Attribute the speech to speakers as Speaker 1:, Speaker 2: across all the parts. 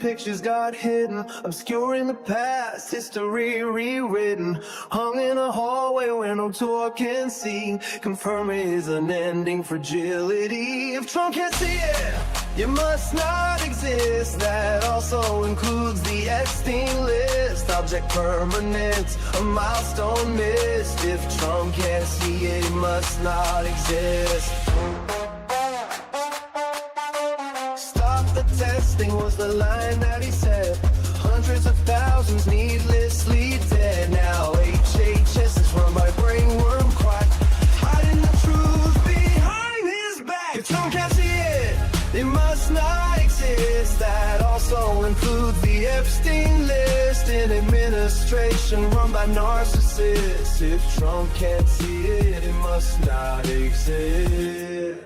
Speaker 1: Pictures got hidden, obscuring the past, history rewritten, hung in a hallway where no tour can see, confirming his unending fragility. If Trump can't see it, you must not exist. That also includes the Epstein list, object permanent, a milestone missed. If Trump can't see it, he must not exist. disgusting was the line that he said. Hundreds of thousands needlessly dead. Now HHS is run by brainworm quack, hiding the truth behind his back. If Trump can't see it, it must not exist. That also includes the Epstein list, an administration run by narcissists. If Trump can't see it, it must not exist.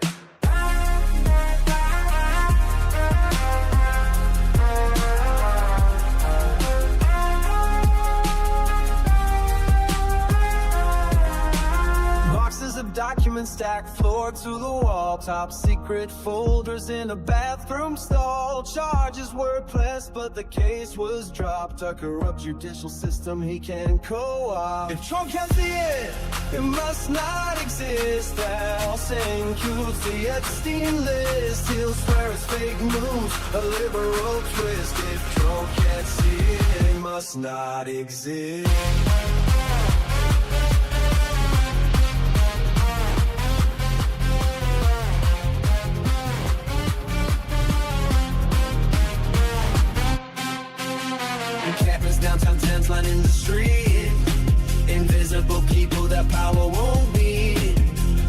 Speaker 1: Of documents stacked floor to the wall, top secret folders in a bathroom stall. Charges were pressed but the case was dropped. A corrupt judicial system he can co-opt. If Trump can't see it, it must not exist. That also includes the Epstein list. He'll swear it's fake news, a liberal twist. If Trump can't see it, it must not exist. Downtown tents lining the street. Invisible people that power won't beat.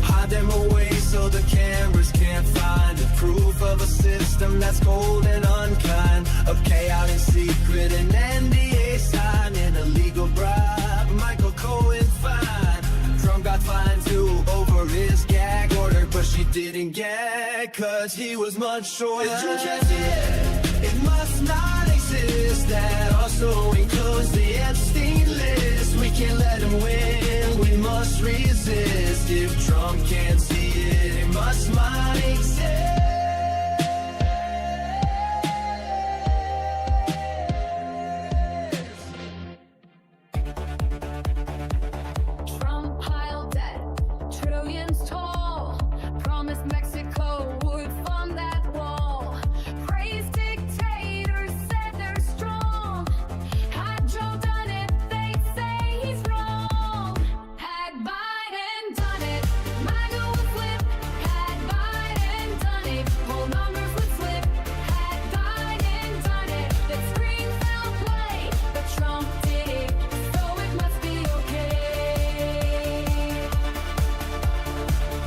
Speaker 1: Hide them away so the cameras can't find it. Proof of a system that's cold and unkind. A payout in secret, an NDA sign, an illegal bribe. Michael Cohen fine. Trump got fined too over his gag order, but she didn't gag cause he was much shorter. If you can't see it, it must not exist. That also includes the Epstein list. We can't let him win, we must resist. If Trump can't see it, it must not exist.
Speaker 2: Trump piled debt, trillions tall. Promised Mexico would fund that wall. Praised dictators, said they're strong. Had Joe done it, they'd say he's wrong. Had Biden done it, MAGA would flip. Had Biden done it, whole numbers would slip. Had Biden done it, the screen fell play. But Trump did it, so it must be okay.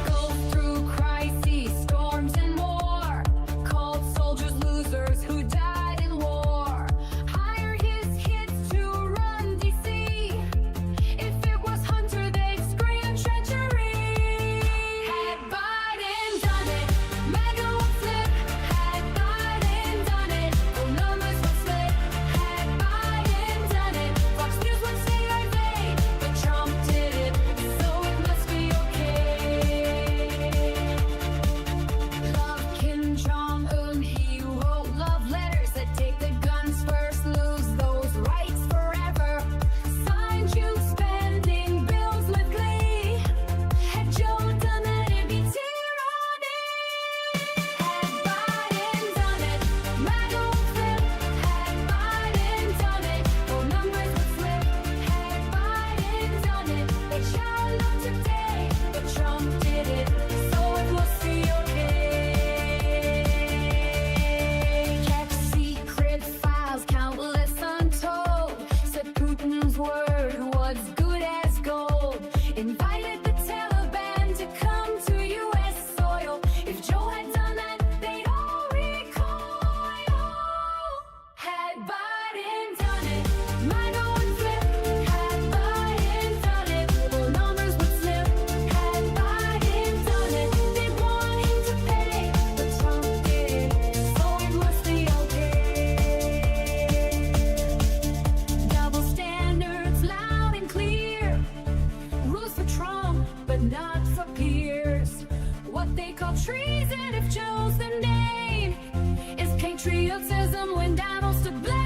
Speaker 2: Go through crises, storms and more. Called soldiers losers who died in war. Hired his kids to run DC. If it was Hunter, they'd scream treachery. Had Biden done it, MAGA would flip. Had Biden done it, full numbers would slip. Had Biden done it, Fox News would say I made. But Trump did it, so it must be okay. Love Kim Jong-un, he wrote love letters that take the guns first, lose those rights forever. Signed you spending bills with glee. Had Joe done that, it'd be tyranny. Had Biden done it, MAGA would flip. Had Biden done it, full numbers would slip. Had Biden done it, they shout out today. But Trump did it, so it must be okay. Kept secret files, countless untold. Said Putin's word was good as gold. Invited the Taliban to come to U.S. soil. If Joe had done that, they'd all recoil. Had Biden done it, MAGA would flip. Had Biden done it, full numbers would slip. Had Biden done it, they'd want him to pay. But Trump did it, so it must be okay. Double standards loud and clear. Rules for Trump, but not for peers. What they call treason if Joe's the name is patriotism when Donald's to blame.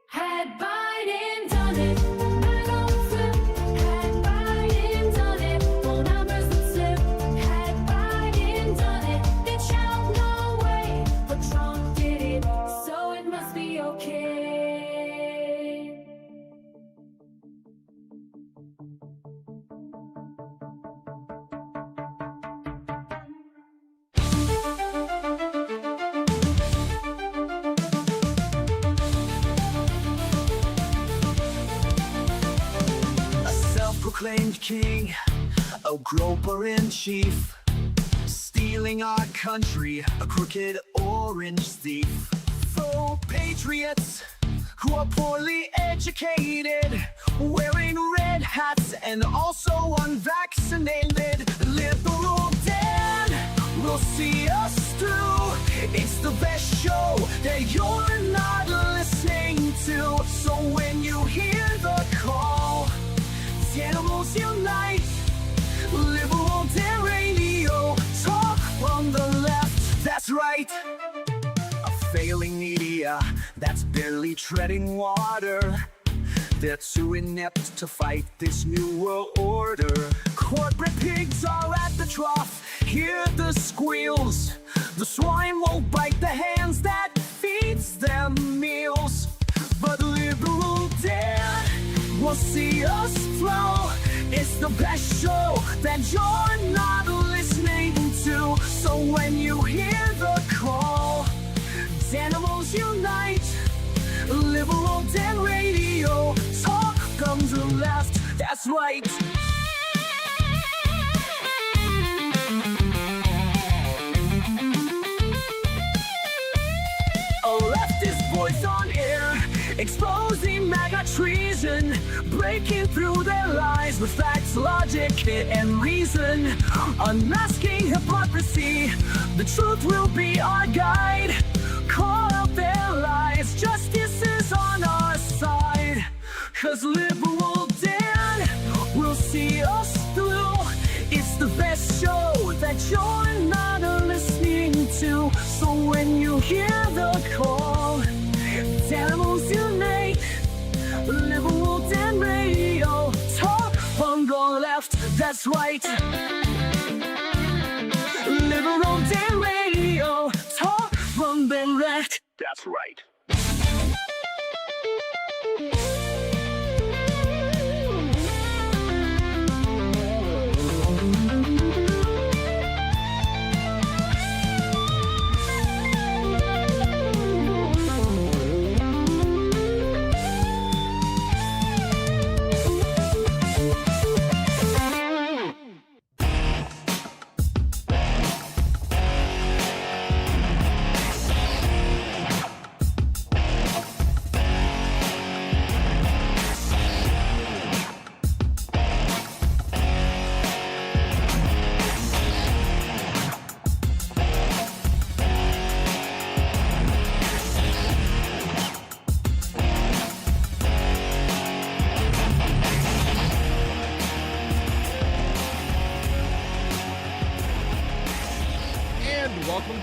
Speaker 2: Had Biden done it, MAGA would flip. Had Biden done it, full numbers would slip. Had Biden done it, they'd shout no way. But Trump did it, so it must be okay.
Speaker 1: self-proclaimed king, a groper in chief, stealing our country, a crooked orange thief. For patriots who are poorly educated, wearing red hats and also unvaccinated, liberal Dan will see us through. It's the best show that you're not listening to. So when you hear the call, animals unite, liberal Dan radio, talk from the left, that's right. A failing media that's barely treading water, they're too inept to fight this new world order. Corporate pigs are at the trough, hear the squeals. The swine won't bite the hands that feeds them meals. But liberal Dan will see us through. It's the best show that you're not listening to. So when you hear the call, animals unite, liberal Dan radio, talk comes to left, that's right. A leftist voice on air, exposing MAGA treason, breaking through their lies with facts, logic, and reason, unmasking hypocrisy. The truth will be our guide. Call out their lies, justice is on our side. 'Cause liberal Dan will see us through. It's the best show that you're not listening to. So when you hear the call, animals unite, liberal Dan radio, talk from the left, that's right. Liberal Dan radio, talk from the left, that's right.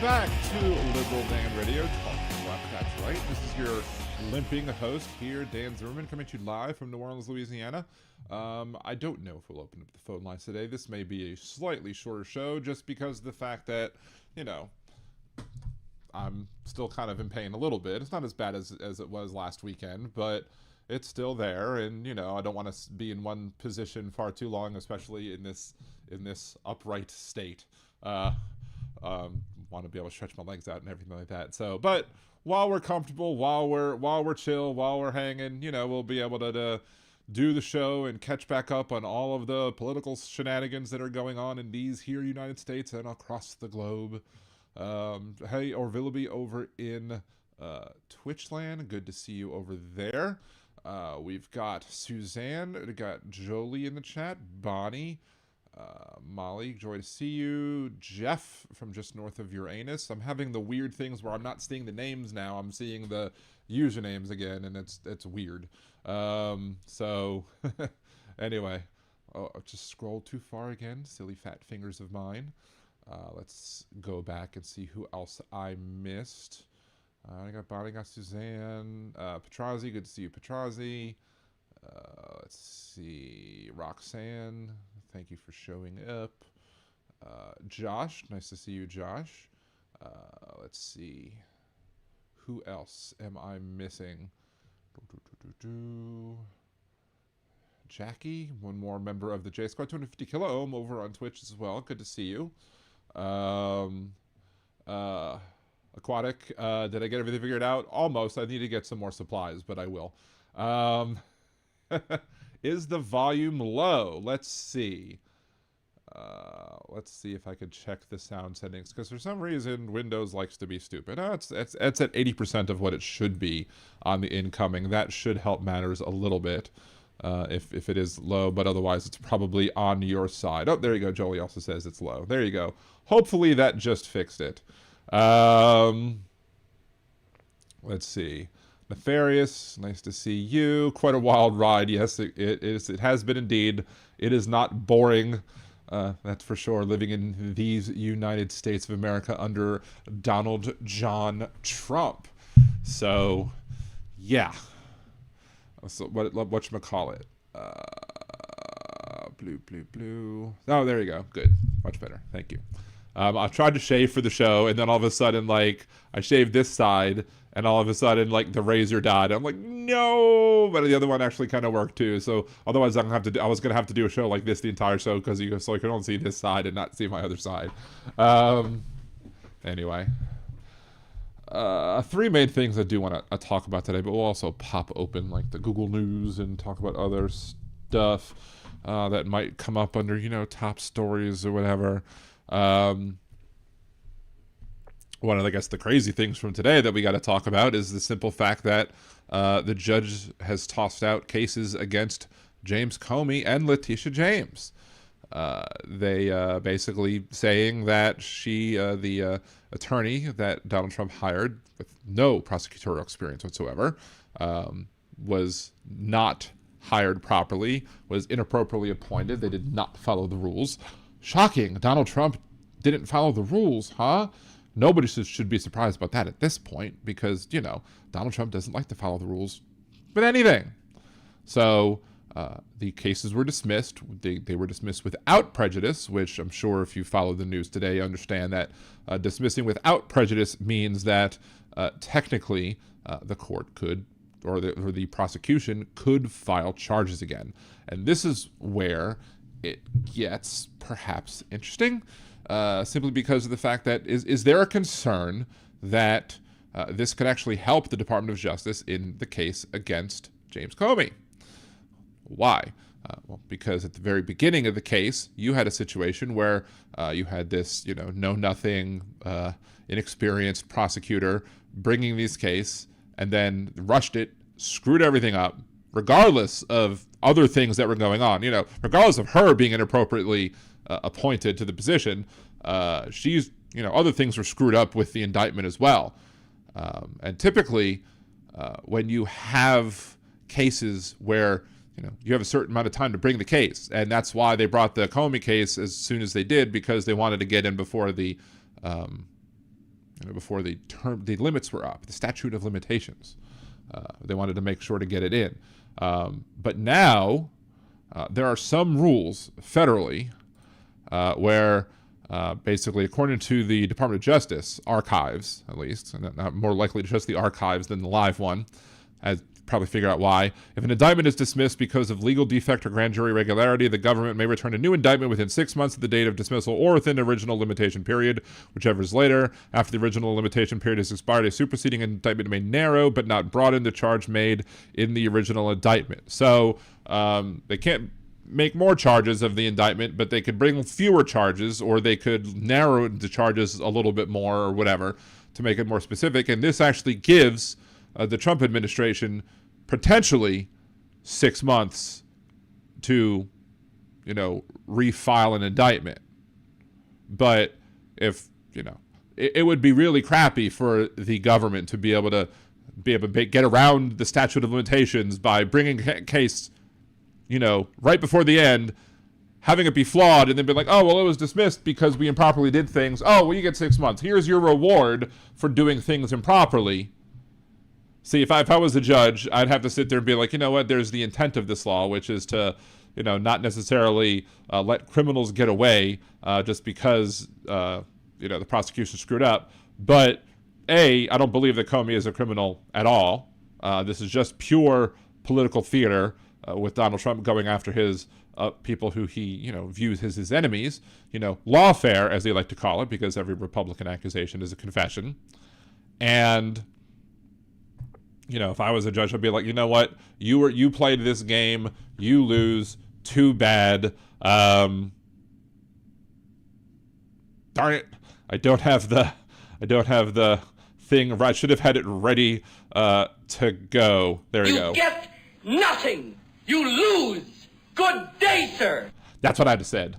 Speaker 3: Back to Liberal Dan Radio, talking left, that's right. This is your limping host here, Dan Zimmerman, coming to you live from New Orleans, Louisiana. I don't know if we'll open up the phone lines today. This may be a slightly shorter show just because of the fact that, you know, I'm still kind of in pain a little bit. It's not as bad as it was last weekend, but it's still there, and, you know, I don't want to be in one position far too long, especially in this upright state. Want to be able to stretch my legs out and everything like that. So, but while we're comfortable, while we're chill, while we're hanging, you know, we'll be able to do the show and catch back up on all of the political shenanigans that are going on in these here United States and across the globe. Hey, Orvillaby over in Twitchland, good to see you over there. We've got Suzanne, we got Jolie in the chat, Bonnie, Molly, joy to see you. Jeff from just north of Uranus. I'm having the weird things where I'm not seeing the names now. I'm seeing the usernames again, and it's weird. So anyway, I just scrolled too far again. Silly fat fingers of mine. Let's go back and see who else I missed. I got Bonnie, got Suzanne, Petrazi. Good to see you, Petrazi. Let's see, Roxanne. Thank you for showing up. Josh, nice to see you, Josh. Let's see. Who else am I missing? Jackie, one more member of the J Squad, 250 Kilo Ohm over on Twitch as well. Good to see you. Aquatic, did I get everything figured out? Almost. I need to get some more supplies, but I will. Is the volume low? Let's see. Let's see if I could check the sound settings, because for some reason Windows likes to be stupid. It's at 80% of what it should be on the incoming. That should help matters a little bit if it is low, but otherwise it's probably on your side. Oh, there you go. Jolie also says it's low. There you go. Hopefully that just fixed it. Let's see. Nefarious, nice to see you. Quite a wild ride. Yes, it is. It has been indeed. It is not boring. That's for sure. Living in these United States of America under Donald John Trump. So, yeah. So whatchamacallit? Blue. Oh, there you go. Good. Much better. Thank you. I've tried to shave for the show, and then all of a sudden, like, I shaved this side, and all of a sudden, like, the razor died. I'm like, no! But the other one actually kind of worked, too. So, otherwise, I was going to have to do a show like this the entire show, so I could only see this side and not see my other side. Anyway. Three main things I do want to talk about today, but we'll also pop open, like, the Google News and talk about other stuff that might come up under, top stories or whatever. One of, I guess, the crazy things from today that we got to talk about is the simple fact that the judge has tossed out cases against James Comey and Letitia James. They basically saying that she, the attorney that Donald Trump hired with no prosecutorial experience whatsoever, was not hired properly, was inappropriately appointed. They did not follow the rules. Shocking. Donald Trump didn't follow the rules, huh? Nobody should be surprised about that at this point, because, Donald Trump doesn't like to follow the rules with anything. So the cases were dismissed. They were dismissed without prejudice, which I'm sure if you follow the news today, you understand that dismissing without prejudice means that technically the court could, or the prosecution could file charges again. And this is where it gets perhaps interesting, simply because of the fact that is there a concern that this could actually help the Department of Justice in the case against James Comey? Why? Well, because at the very beginning of the case, you had a situation where you had this, know-nothing, inexperienced prosecutor bringing this case and then rushed it, screwed everything up, regardless of other things that were going on. Regardless of her being inappropriately appointed to the position, she's, other things were screwed up with the indictment as well. And typically, when you have cases where you have a certain amount of time to bring the case, and that's why they brought the Comey case as soon as they did, because they wanted to get in before the limits were up, the statute of limitations. They wanted to make sure to get it in. But now there are some rules federally where basically, according to the Department of Justice archives, at least, and not more likely to trust the archives than the live one, as probably figure out why. If an indictment is dismissed because of legal defect or grand jury irregularity, the government may return a new indictment within 6 months of the date of dismissal or within the original limitation period, whichever is later. After the original limitation period has expired, a superseding indictment may narrow but not broaden the charge made in the original indictment. So they can't make more charges of the indictment, but they could bring fewer charges, or they could narrow the charges a little bit more or whatever to make it more specific. And this actually gives the Trump administration potentially 6 months to, refile an indictment. But if, it would be really crappy for the government to be able to get around the statute of limitations by bringing a case, right before the end, having it be flawed, and then be like, oh, well, it was dismissed because we improperly did things. Oh, well, you get 6 months. Here's your reward for doing things improperly. See, if I was a judge, I'd have to sit there and be like, you know what, there's the intent of this law, which is to, not necessarily let criminals get away just because, the prosecution screwed up. But I don't believe that Comey is a criminal at all. This is just pure political theater with Donald Trump going after his people who he, views as his enemies. Lawfare, as they like to call it, because every Republican accusation is a confession. And you know, if I was a judge, I'd be like, you know what, you played this game, you lose, too bad. Darn it, I don't have the thing. I should have had it ready to go. There you go.
Speaker 4: You get nothing. You lose. Good day, sir.
Speaker 3: That's what I just said.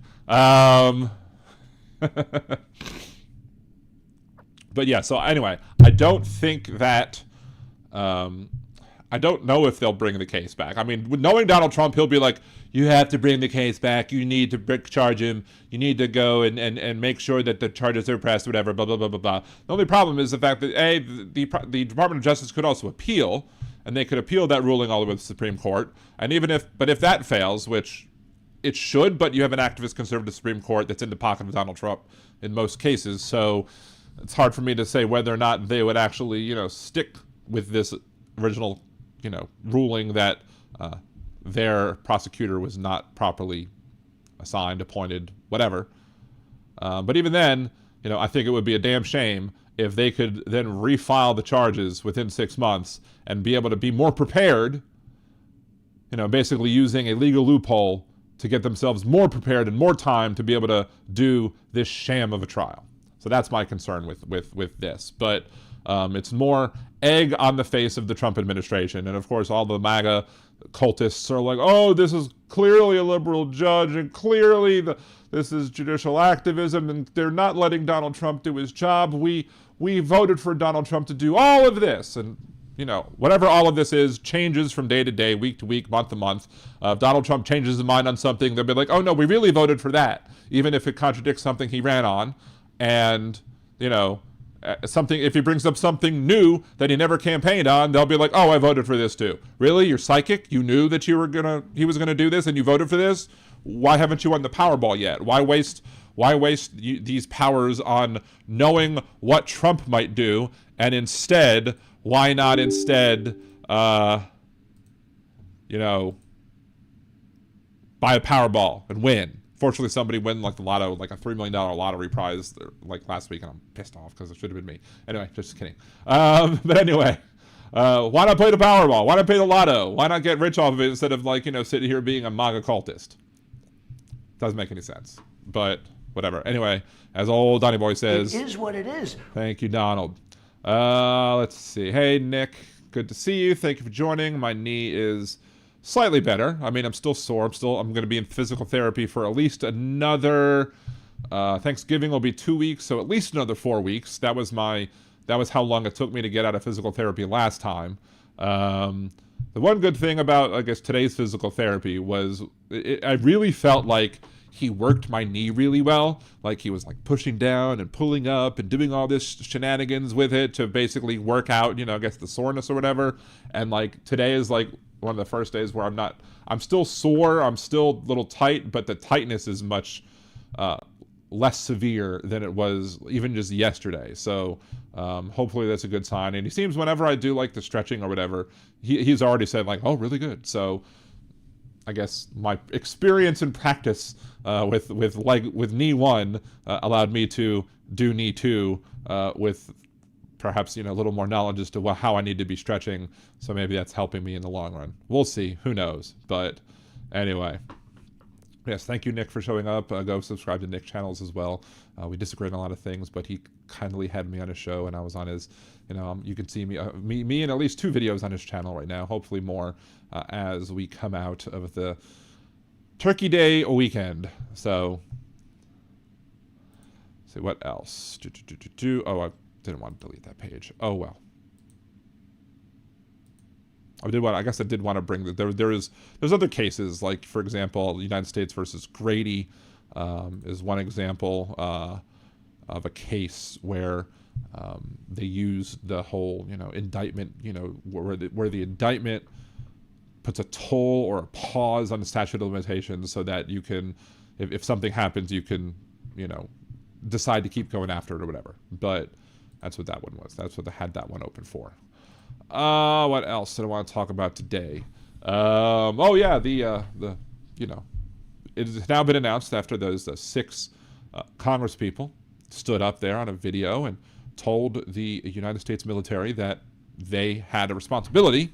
Speaker 3: But yeah, so anyway, I don't think that, I don't know if they'll bring the case back. I mean, knowing Donald Trump, he'll be like, you have to bring the case back. You need to charge him. You need to go and make sure that the charges are pressed, whatever, blah, blah, blah, blah, blah. The only problem is the fact that, the Department of Justice could also appeal, and they could appeal that ruling all the way to the Supreme Court. And but if that fails, which it should, but you have an activist conservative Supreme Court that's in the pocket of Donald Trump in most cases, so it's hard for me to say whether or not they would actually, you know, stick with this original, you know, ruling that their prosecutor was not properly assigned, appointed, whatever. But even then, you know, I think it would be a damn shame if they could then refile the charges within 6 months and be able to be more prepared, you know, basically using a legal loophole to get themselves more prepared and more time to be able to do this sham of a trial. So that's my concern with this. But it's more egg on the face of the Trump administration. And of course, all the MAGA cultists are like, oh, this is clearly a liberal judge, and clearly this is judicial activism, and they're not letting Donald Trump do his job. We voted for Donald Trump to do all of this. And, you know, whatever all of this is changes from day to day, week to week, month to month. If Donald Trump changes his mind on something, they'll be like, oh, no, we really voted for that, even if it contradicts something he ran on. And, you know, if he brings up something new that he never campaigned on, they'll be like, oh, I voted for this too. Really? You're psychic? You knew that he was going to do this and you voted for this? Why haven't you won the Powerball yet? Why waste these powers on knowing what Trump might do? And instead, why not instead, you know, buy a Powerball and win? Fortunately, somebody won like the lotto, like a $3 million lottery prize like last week, and I'm pissed off because it should have been me. Anyway, just kidding. But anyway, why not play the Powerball? Why not pay the lotto? Why not get rich off of it instead of, like, you know, sitting here being a MAGA cultist? Doesn't make any sense. But whatever. Anyway, as old Donnie Boy says,
Speaker 5: it is what it is.
Speaker 3: Thank you, Donald. Let's see. Hey, Nick. Good to see you. Thank you for joining. My knee is slightly better. I mean, I'm still sore. I'm going to be in physical therapy for at least another, Thanksgiving will be 2 weeks, so at least another 4 weeks. That was how long it took me to get out of physical therapy last time. The one good thing about, I guess, today's physical therapy was I really felt like he worked my knee really well. Like, he was like pushing down and pulling up and doing all this shenanigans with it to basically work out, you know, I guess the soreness or whatever. And like, today is like one of the first days where I'm still sore, I'm still a little tight, but the tightness is much less severe than it was even just yesterday. So hopefully that's a good sign. And he seems, whenever I do like the stretching or whatever, he's already said like, oh, really good. So I guess my experience and practice with knee one allowed me to do knee two with perhaps, you know, a little more knowledge as to how I need to be stretching. So maybe that's helping me in the long run. We'll see. Who knows? But anyway, yes, thank you, Nick, for showing up. Go subscribe to Nick's channels as well. We disagree on a lot of things, but he kindly had me on his show, and I was on his, you know, you can see me in at least 2 videos on his channel right now, hopefully more as we come out of the Turkey Day weekend. So, let's see what else. Oh, I didn't want to delete that page. Oh well. I guess I did want to bring that there's other cases, like, for example, the United States versus Grady is one example of a case where they used the whole, you know, indictment, you know, where the indictment puts a toll or a pause on the statute of limitations so that you can, if something happens, you can, you know, decide to keep going after it or whatever. But that's what that one was. That's what they had that one open for. What else did I want to talk about today? Oh yeah, the you know, it has now been announced after those 6 Congresspeople stood up there on a video and told the United States military that they had a responsibility.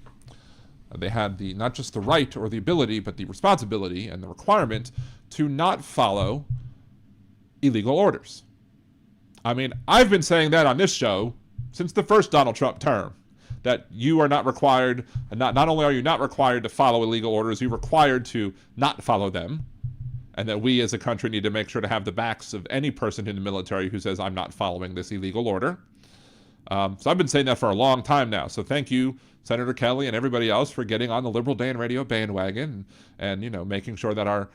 Speaker 3: They had the not just the right or the ability, but the responsibility and the requirement to not follow illegal orders. I mean, I've been saying that on this show since the first Donald Trump term, that you are not required, not only are you not required to follow illegal orders, you're required to not follow them, and that we as a country need to make sure to have the backs of any person in the military who says, I'm not following this illegal order. So I've been saying that for a long time now. So thank you, Senator Kelly and everybody else, for getting on the Liberal Dan Radio bandwagon and making sure that our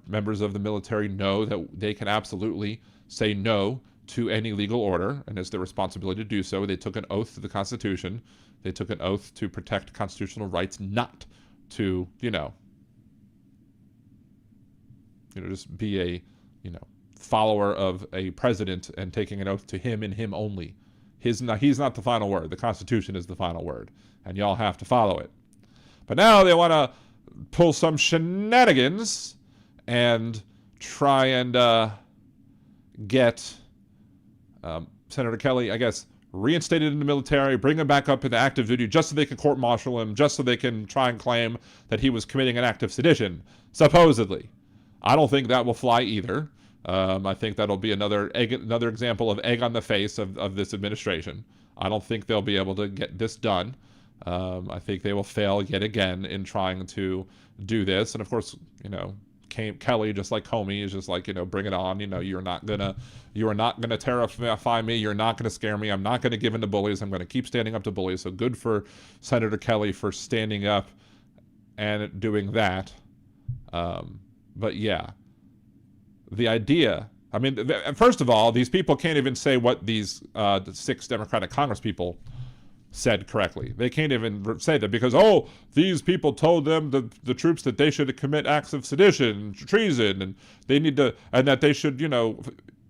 Speaker 3: members of the military know that they can absolutely say no to any legal order, and it's their responsibility to do so. They took an oath to the Constitution. They took an oath to protect constitutional rights, not to, just be a, follower of a president and taking an oath to him and him only. He's not the final word. The Constitution is the final word, and y'all have to follow it. But now they want to pull some shenanigans and try and get Senator Kelly, I guess, reinstated in the military, bring him back up into active duty just so they can court-martial him, just so they can try and claim that he was committing an act of sedition, supposedly. I don't think that will fly either. I think that'll be another example of egg on the face of this administration. I don't think they'll be able to get this done. I think they will fail yet again in trying to do this. And of course, Kelly, just like Comey, is just like, bring it on. You are not gonna terrify me. You're not gonna scare me. I'm not gonna give in to bullies. I'm gonna keep standing up to bullies. So good for Senator Kelly for standing up and doing that. But yeah, the idea. I mean, first of all, these people can't even say what these the 6 Democratic Congresspeople said correctly. They can't even say that because, these people told them, the troops, that they should commit acts of sedition, treason, and they need to, and that they should,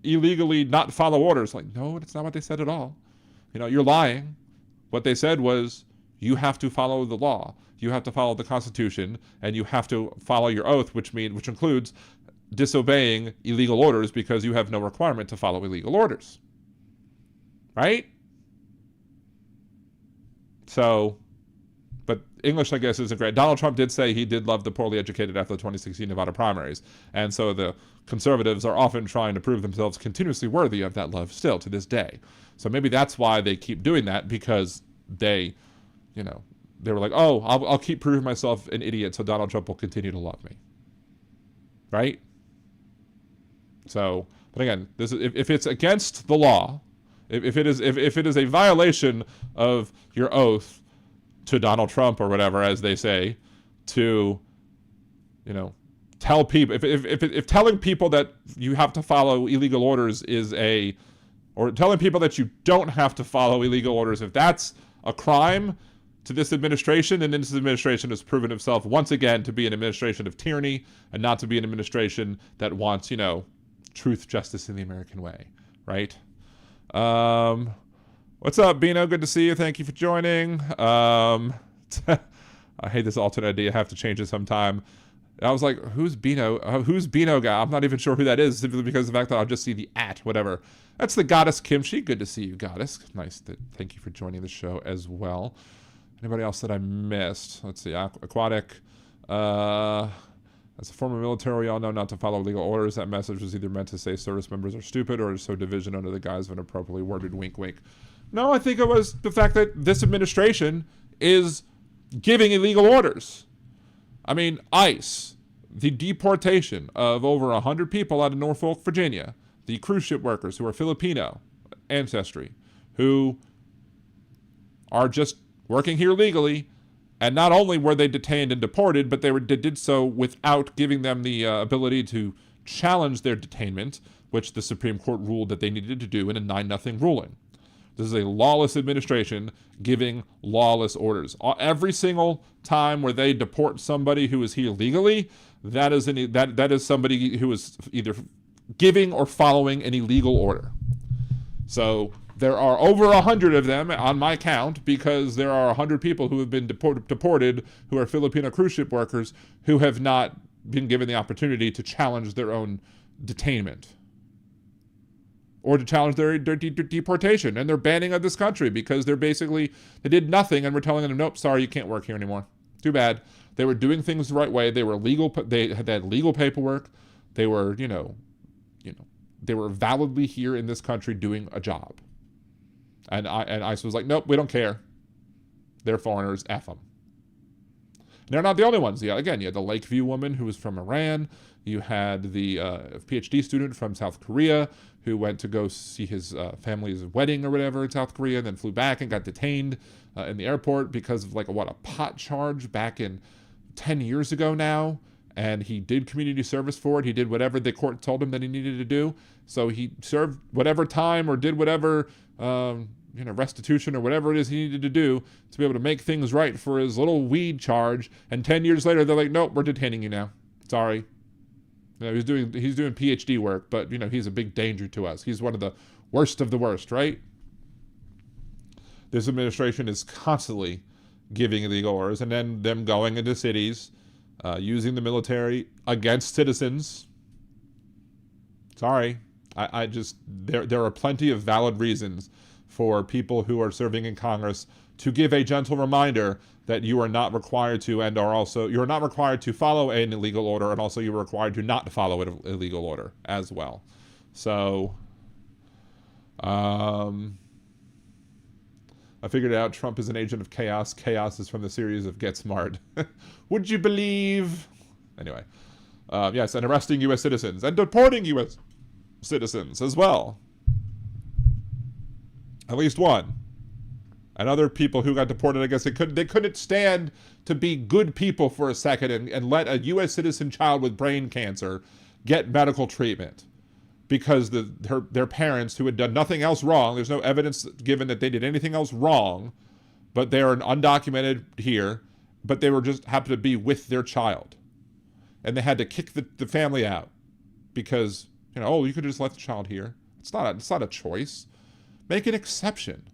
Speaker 3: illegally not follow orders. Like, no, that's not what they said at all. You're lying. What they said was, you have to follow the law. You have to follow the Constitution, and you have to follow your oath, which includes disobeying illegal orders because you have no requirement to follow illegal orders. Right? So, but English, I guess, isn't great. Donald Trump did say he did love the poorly educated after the 2016 Nevada primaries. And so the conservatives are often trying to prove themselves continuously worthy of that love still to this day. So maybe that's why they keep doing that, because they were like, I'll keep proving myself an idiot so Donald Trump will continue to love me. Right? So, but again, this is, if it's against the law, if it is a violation of your oath to Donald Trump or whatever, as they say, to, tell people, if telling people that you have to follow illegal orders or telling people that you don't have to follow illegal orders, if that's a crime to this administration, and this administration has proven itself once again to be an administration of tyranny and not to be an administration that wants, truth, justice, in the American way, right? What's up, Bino? Good to see you. Thank you for joining. I hate this alternate idea. I have to change it sometime. I was like, who's Bino? Who's Bino guy? I'm not even sure who that is, simply because of the fact that I'll just see the whatever. That's the Goddess Kimchi. Good to see you, Goddess. Nice. Thank you for joining the show as well. Anybody else that I missed? Let's see. Aquatic. As a former military, we all know not to follow legal orders. That message was either meant to say service members are stupid or to sow division under the guise of an appropriately worded wink wink. No, I think it was the fact that this administration is giving illegal orders. I mean, ICE, the deportation of over 100 people out of Norfolk, Virginia, the cruise ship workers who are Filipino ancestry, who are just working here legally. And not only were they detained and deported, but they did so without giving them the ability to challenge their detainment, which the Supreme Court ruled that they needed to do in a 9-0 ruling. This is a lawless administration giving lawless orders. Every single time where they deport somebody who is here legally, that is somebody who is either giving or following an illegal order. So there are over 100 of them on my count, because there are 100 people who have been deported who are Filipino cruise ship workers who have not been given the opportunity to challenge their own detainment or to challenge their deportation and their banning of this country because they did nothing and we're telling them, nope, sorry, you can't work here anymore. Too bad. They were doing things the right way. They were legal. They had legal paperwork. They were, they were validly here in this country doing a job. And ICE was like, nope, we don't care. They're foreigners, F them. They're not the only ones. Yeah, again, you had the Lakeview woman who was from Iran. You had the PhD student from South Korea who went to go see his family's wedding or whatever in South Korea, and then flew back and got detained in the airport because of a pot charge back in 10 years ago now. And he did community service for it. He did whatever the court told him that he needed to do. So he served whatever time or did whatever restitution or whatever it is he needed to do to be able to make things right for his little weed charge. And 10 years later, they're like, nope, we're detaining you now. Sorry. He's doing PhD work, but he's a big danger to us. He's one of the worst of the worst, right? This administration is constantly giving illegal orders and then them going into cities, using the military against citizens. Sorry. There are plenty of valid reasons for people who are serving in Congress to give a gentle reminder that you are not required to, and you're not required to follow an illegal order, and also you're required to not follow an illegal order as well. So, I figured it out. Trump is an agent of chaos. Chaos is from the series of Get Smart. Would you believe? Anyway, yes, and arresting U.S. citizens and deporting U.S. citizens as well. At least one. And other people who got deported, I guess they couldn't stand to be good people for a second and let a U.S. citizen child with brain cancer get medical treatment because their parents, who had done nothing else wrong, there's no evidence given that they did anything else wrong, but they are undocumented here, but they were just happened to be with their child. And they had to kick the family out because, you could just let the child here. It's not a choice. Make an exception.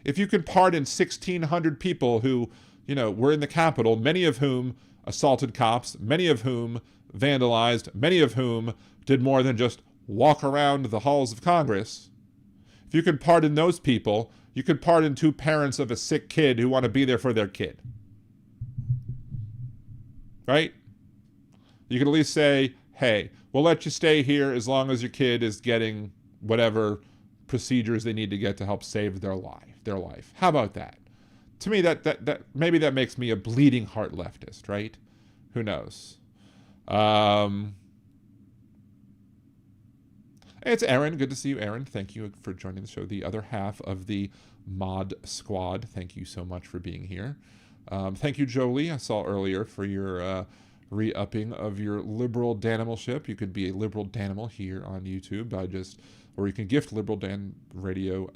Speaker 3: If you can pardon 1,600 people who, were in the Capitol, many of whom assaulted cops, many of whom vandalized, many of whom did more than just walk around the halls of Congress. If you can pardon those people, you could pardon 2 parents of a sick kid who want to be there for their kid. Right? You can at least say, hey, we'll let you stay here as long as your kid is getting whatever procedures they need to get to help save their life. How about that? To me, that maybe that makes me a bleeding heart leftist, right? Who knows? It's Aaron. Good to see you, Aaron. Thank you for joining the show. The other half of the mod squad. Thank you so much for being here. Thank you, Jolie. I saw earlier for your re-upping of your liberal Danimalship. You could be a liberal Danimal here on YouTube or you can gift Liberal Dan Radio,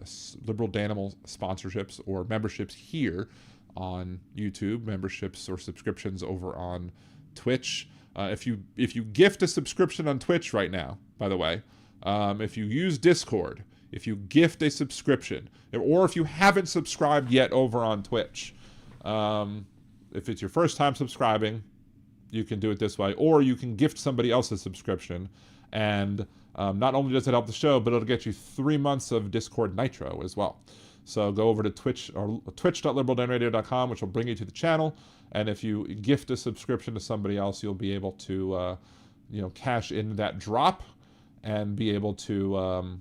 Speaker 3: Liberal Danimal sponsorships or memberships here on YouTube, memberships or subscriptions over on Twitch. If you gift a subscription on Twitch right now, by the way, if you use Discord, if you gift a subscription, or if you haven't subscribed yet over on Twitch, if it's your first time subscribing, you can do it this way, or you can gift somebody else a subscription, and not only does it help the show, but it'll get you 3 months of Discord Nitro as well. So go over to Twitch or twitch.liberaldanradio.com, which will bring you to the channel. And if you gift a subscription to somebody else, you'll be able to, cash in that drop and be able to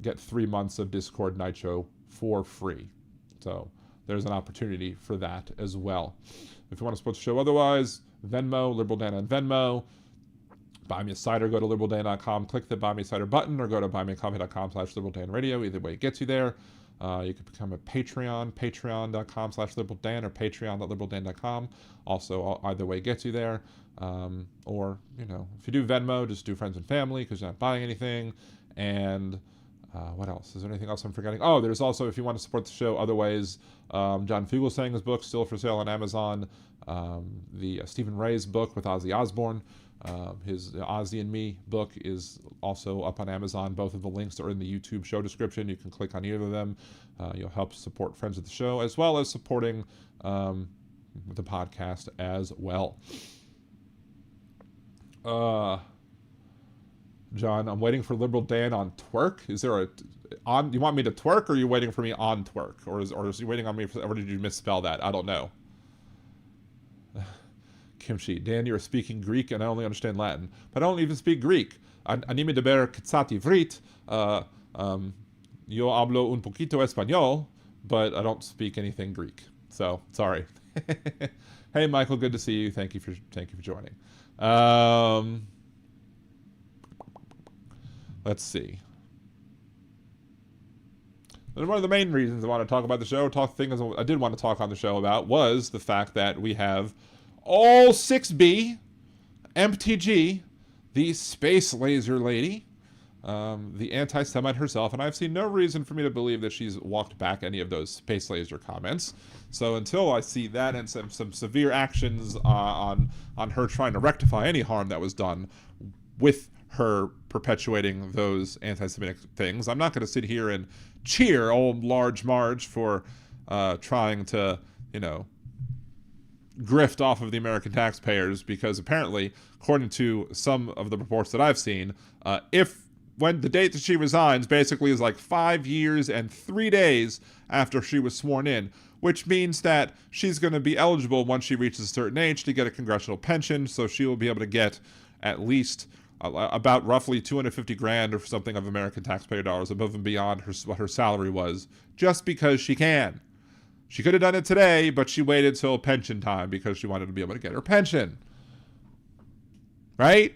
Speaker 3: get 3 months of Discord Nitro for free. So there's an opportunity for that as well. If you want to support the show otherwise, Venmo, Liberal Dan on Venmo. Buy me a cider, go to liberaldan.com, click the Buy Me a Cider button, or go to buymeacoffee.com/liberaldanradio. Either way, it gets you there. You can become a Patreon, patreon.com/liberaldan, or patreon.liberaldan.com. Also, either way gets you there. Or, if you do Venmo, just do friends and family because you're not buying anything. And what else? Is there anything else I'm forgetting? Oh, there's also, if you want to support the show other ways, John Fugelsang's book, still for sale on Amazon. The Stephen Ray's book with Ozzy Osbourne. His Ozzy and Me book is also up on Amazon. Both of the links are in the YouTube show description. You can click on either of them. You'll help support friends of the show, as well as supporting the podcast as well. John, I'm waiting for Liberal Dan on twerk. Is there a on? You want me to twerk, or are you waiting for me on twerk, or is he waiting on me for, or did you misspell that? I don't know. Kimchi, Dan, you're speaking Greek, and I only understand Latin, but I don't even speak Greek. Anime de ver kitsati vrit. Yo hablo un poquito español, but I don't speak anything Greek. So sorry. Hey, Michael, good to see you. Thank you for joining. Let's see. And one of the main reasons I want to talk about the show, things I did want to talk on the show about, was the fact that we have all 6B, MTG, the space laser lady, the anti-Semite herself, and I've seen no reason for me to believe that she's walked back any of those space laser comments. So until I see that and some severe actions on her trying to rectify any harm that was done with her perpetuating those anti-Semitic things, I'm not going to sit here and cheer old Large Marge for trying to, grift off of the American taxpayers, because apparently, according to some of the reports that I've seen, when the date that she resigns basically is like 5 years and 3 days after she was sworn in, which means that she's going to be eligible once she reaches a certain age to get a congressional pension, so she will be able to get at least about roughly $250,000 or something of American taxpayer dollars above and beyond what her salary was, just because she can. She could have done it today, but she waited till pension time because she wanted to be able to get her pension. Right?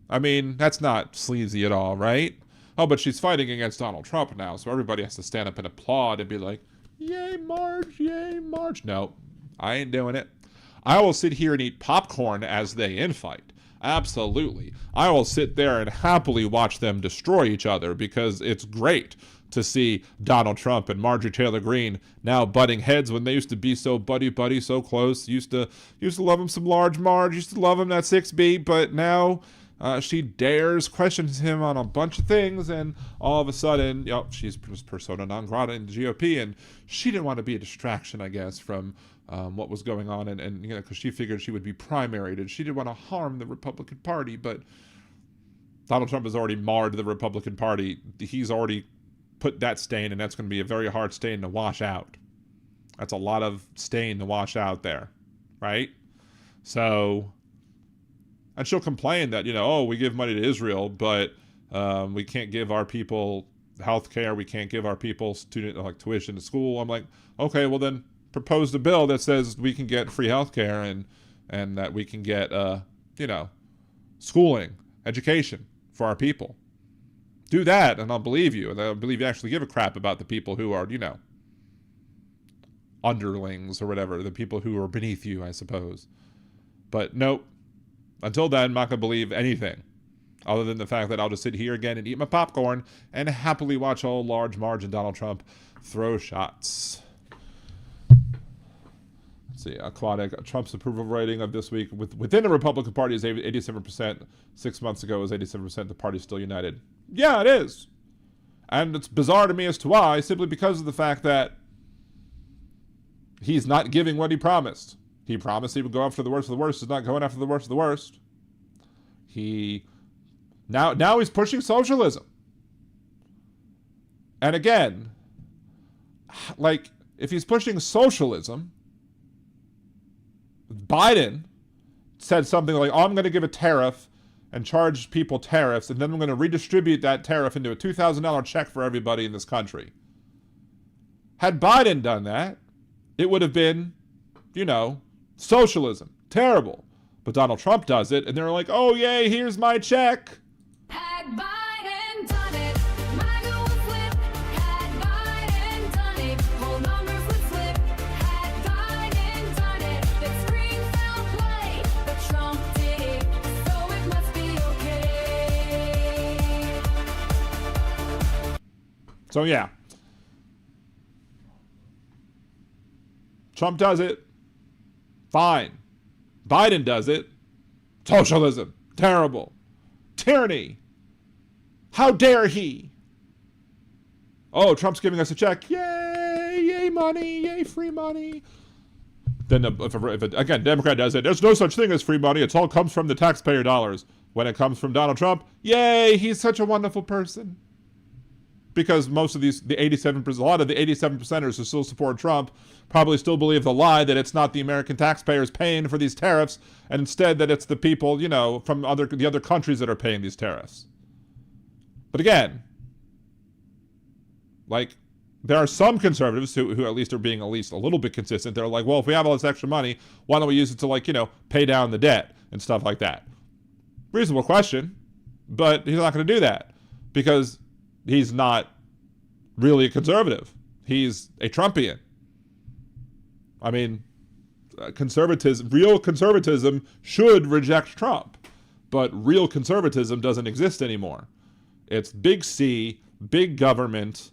Speaker 3: I mean, that's not sleazy at all, right? Oh, but she's fighting against Donald Trump now, so everybody has to stand up and applaud and be like, yay, Marge, yay, Marge. No, I ain't doing it. I will sit here and eat popcorn as they infight. Absolutely. I will sit there and happily watch them destroy each other, because it's great to see Donald Trump and Marjorie Taylor Greene now butting heads when they used to be so buddy, so close. Used to love him some Large Marge, used to love him that 6B, but now she dares question him on a bunch of things, and all of a sudden, she's persona non grata in the GOP, and she didn't want to be a distraction, I guess, from what was going on, and because she figured she would be primaried, and she didn't want to harm the Republican Party, but Donald Trump has already marred the Republican Party. He's already put that stain, and that's going to be a very hard stain to wash out. That's a lot of stain to wash out there, right? So, and she'll complain that, we give money to Israel, but we can't give our people health care, we can't give our people tuition to school. I'm like, okay, well then propose a bill that says we can get free health care and that we can get schooling, education for our people. Do that, and I'll believe you. And I'll believe you actually give a crap about the people who are, underlings or whatever, the people who are beneath you, I suppose. But nope. Until then, I'm not going to believe anything other than the fact that I'll just sit here again and eat my popcorn and happily watch old Large Marge and Donald Trump throw shots. Let's see. Aquatic. Trump's approval rating of this week within the Republican Party is 87%. 6 months ago it was 87%. The party's still united. Yeah, it is. And it's bizarre to me as to why, simply because of the fact that he's not giving what he promised. He promised he would go after the worst of the worst. He's not going after the worst of the worst. Now he's pushing socialism. And again, if he's pushing socialism, Biden said something like, I'm going to give a tariff and charge people tariffs, and then I'm going to redistribute that tariff into a $2,000 check for everybody in this country. Had Biden done that, it would have been, socialism. Terrible. But Donald Trump does it, and they're like, oh, yay, here's my check.
Speaker 2: Had Biden done it, MAGA would flip. Had Biden done it, whole numbers would flip. Had Biden done it, that scream foul play. But Trump did it, so it must be okay.
Speaker 3: So, yeah. Trump does it. Fine. Biden does it. Socialism. Terrible. Tyranny. How dare he? Oh, Trump's giving us a check. Yay! Yay money! Yay free money! Then if again, Democrat does it. There's no such thing as free money. It all comes from the taxpayer dollars. When it comes from Donald Trump, yay, he's such a wonderful person. Because most of a lot of the 87%ers who still support Trump probably still believe the lie that it's not the American taxpayers paying for these tariffs, and instead that it's the people, from the other countries that are paying these tariffs. But again, there are some conservatives who at least are being at least a little bit consistent. They're like, well, if we have all this extra money, why don't we use it to pay down the debt and stuff like that? Reasonable question, but he's not going to do that because he's not really a conservative. He's a Trumpian. I mean, real conservatism should reject Trump, but real conservatism doesn't exist anymore. It's big C, big government,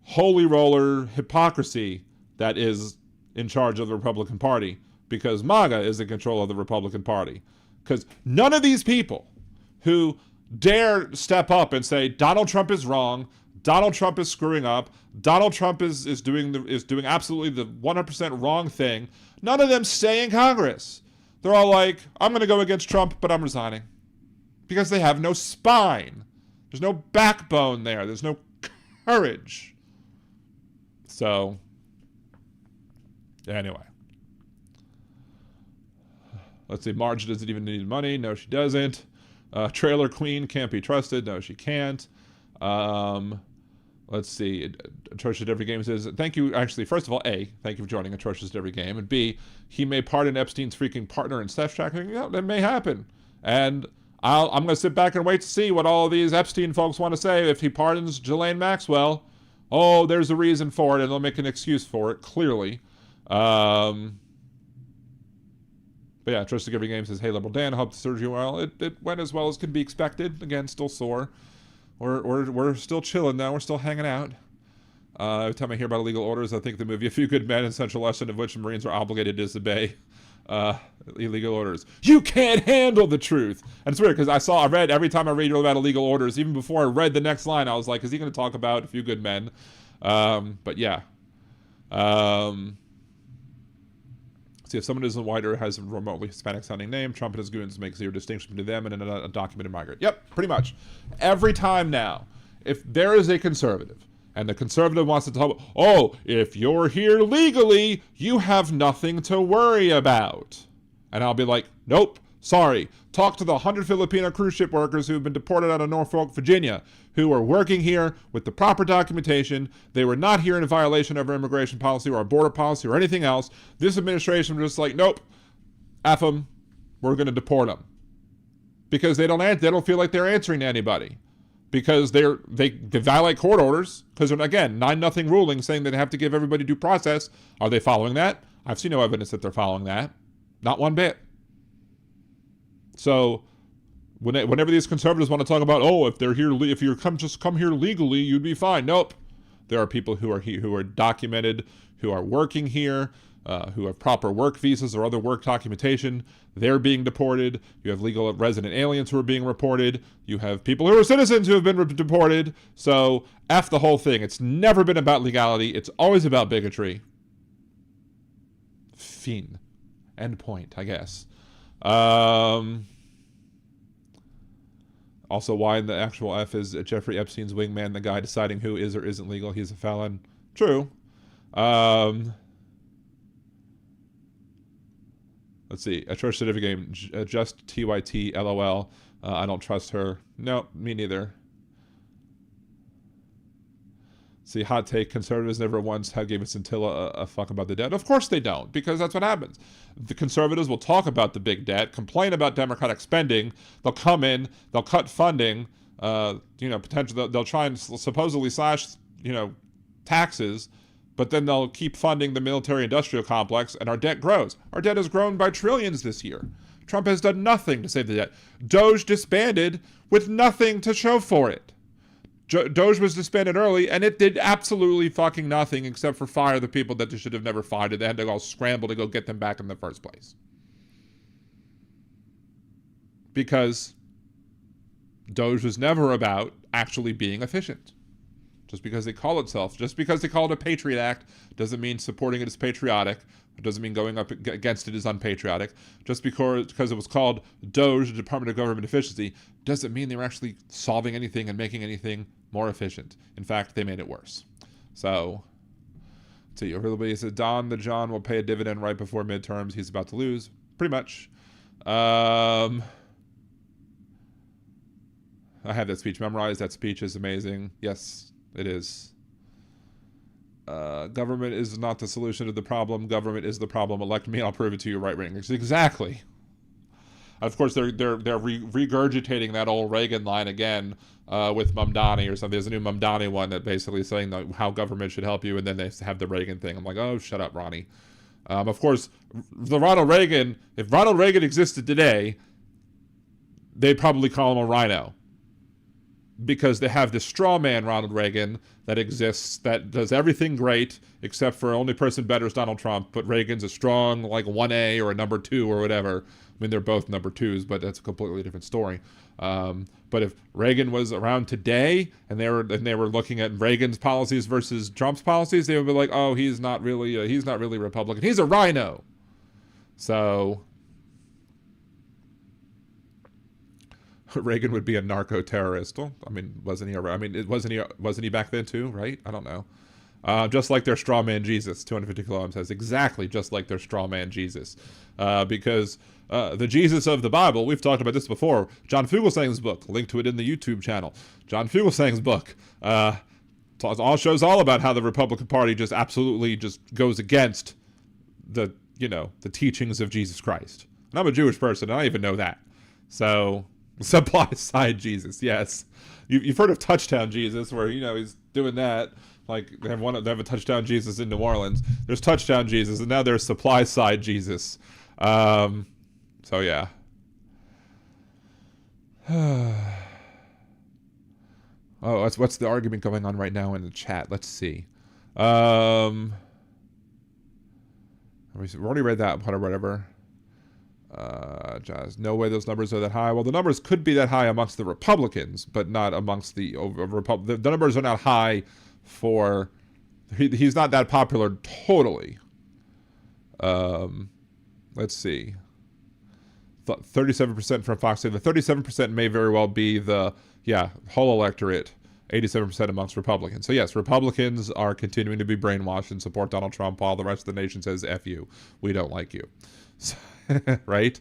Speaker 3: holy roller hypocrisy that is in charge of the Republican Party, because MAGA is in control of the Republican Party. Because none of these people who dare step up and say Donald Trump is wrong, Donald Trump is screwing up, Donald Trump is doing absolutely the 100% wrong thing, none of them stay in Congress. They're all like, I'm going to go against Trump, but I'm resigning. Because they have no spine. There's no backbone there. There's no courage. So, anyway. Let's see, Marge doesn't even need money. No, she doesn't. Trailer Queen can't be trusted. No, she can't. Let's see. Atrocious at Every Game says, thank you. Actually, first of all, A, thank you for joining Atrocious at Every Game. And B, he may pardon Epstein's freaking partner in theft trafficking. Yeah, that may happen. And I'm going to sit back and wait to see what all of these Epstein folks want to say. If he pardons Ghislaine Maxwell, there's a reason for it, and they'll make an excuse for it, clearly. But yeah, Trusted Every Game says, hey, Liberal Dan, I hope the surgery well. It went as well as can be expected. Again, still sore. We're still chilling now. We're still hanging out. Every time I hear about illegal orders, I think the movie A Few Good Men, essential lesson of which the Marines are obligated to disobey illegal orders. You can't handle the truth. And it's weird because I read every time I read about illegal orders, even before I read the next line, I was like, is he going to talk about A Few Good Men? But yeah. See, if someone isn't white or has a remotely Hispanic-sounding name, Trump and his goons make zero distinction between them and an undocumented migrant. Yep, pretty much. Every time now, if there is a conservative, and the conservative wants to talk, if you're here legally, you have nothing to worry about. And I'll be like, nope, sorry. Talk to the 100 Filipino cruise ship workers who have been deported out of Norfolk, Virginia, who are working here with the proper documentation. They were not here in violation of our immigration policy or our border policy or anything else. This administration was just like, nope, F them, we're going to deport them. Because they don't feel like they're answering to anybody. Because they violate court orders. Because, again, 9-0 ruling saying that they have to give everybody due process. Are they following that? I've seen no evidence that they're following that. Not one bit. So whenever these conservatives want to talk about, if you come here legally, you'd be fine. Nope. There are people who are documented, who are working here, who have proper work visas or other work documentation. They're being deported. You have legal resident aliens who are being reported. You have people who are citizens who have been deported. So F the whole thing. It's never been about legality. It's always about bigotry. Fin. End point, I guess. Also, why in the actual F is Jeffrey Epstein's wingman the guy deciding who is or isn't legal? He's a felon. True. Let's see. Atrocious at Every Game. Just TYT LOL. I don't trust her. No, me neither. See, hot take, conservatives never once gave a scintilla a fuck about the debt. Of course they don't, because that's what happens. The conservatives will talk about the big debt, complain about Democratic spending. They'll come in, they'll cut funding, potentially they'll try and supposedly slash, taxes, but then they'll keep funding the military-industrial complex, and our debt grows. Our debt has grown by trillions this year. Trump has done nothing to save the debt. Doge disbanded with nothing to show for it. Doge was disbanded early, and it did absolutely fucking nothing except for fire the people that they should have never fired. They had to all scramble to go get them back in the first place. Because Doge was never about actually being efficient. Just because they call it a Patriot Act doesn't mean supporting it is patriotic. It doesn't mean going up against it is unpatriotic. Just because it was called DOGE, the Department of Government Efficiency, doesn't mean they were actually solving anything and making anything more efficient. In fact, they made it worse. So, let's see, everybody said Don the John will pay a dividend right before midterms. He's about to lose. Pretty much. I have that speech memorized. That speech is amazing. Yes, it is. Government is not the solution to the problem. Government is the problem. Elect me, I'll prove it to you, right-wingers. Exactly. Of course, they're regurgitating that old Reagan line again with Mamdani or something. There's a new Mamdani one that basically is saying how government should help you, and then they have the Reagan thing. I'm like, oh, shut up, Ronnie. Of course, if Ronald Reagan existed today, they'd probably call him a rhino. Because they have this straw man Ronald Reagan that exists that does everything great except for only person better is Donald Trump, but Reagan's a strong like 1A or a number 2 or whatever. I mean, they're both number 2s, but that's a completely different story. But if Reagan was around today and they were looking at Reagan's policies versus Trump's policies, they would be like, oh, he's not really Republican. He's a rhino. So Reagan would be a narco-terrorist. Well, I mean, wasn't he back then too, right? I don't know. Just like their straw man Jesus, 250 kilo says, exactly just like their straw man Jesus. Because the Jesus of the Bible, we've talked about this before, John Fugelsang's book, link to it in the YouTube channel. John Fugelsang's book all shows all about how the Republican Party just absolutely just goes against the teachings of Jesus Christ. And I'm a Jewish person, and I even know that. So supply side Jesus, yes. You've heard of touchdown Jesus, where he's doing that. Like they have a touchdown Jesus in New Orleans. There's touchdown Jesus, and now there's supply side Jesus. So yeah. Oh, what's the argument going on right now in the chat? Let's see. We've already read that, whatever. No way those numbers are that high. Well, the numbers could be that high amongst the Republicans, but not amongst the the numbers are not high for. He's not that popular totally. Let's see. 37% from Fox. The 37% may very well be the whole electorate. 87% amongst Republicans. So yes, Republicans are continuing to be brainwashed and support Donald Trump while the rest of the nation says F you. We don't like you. So, right?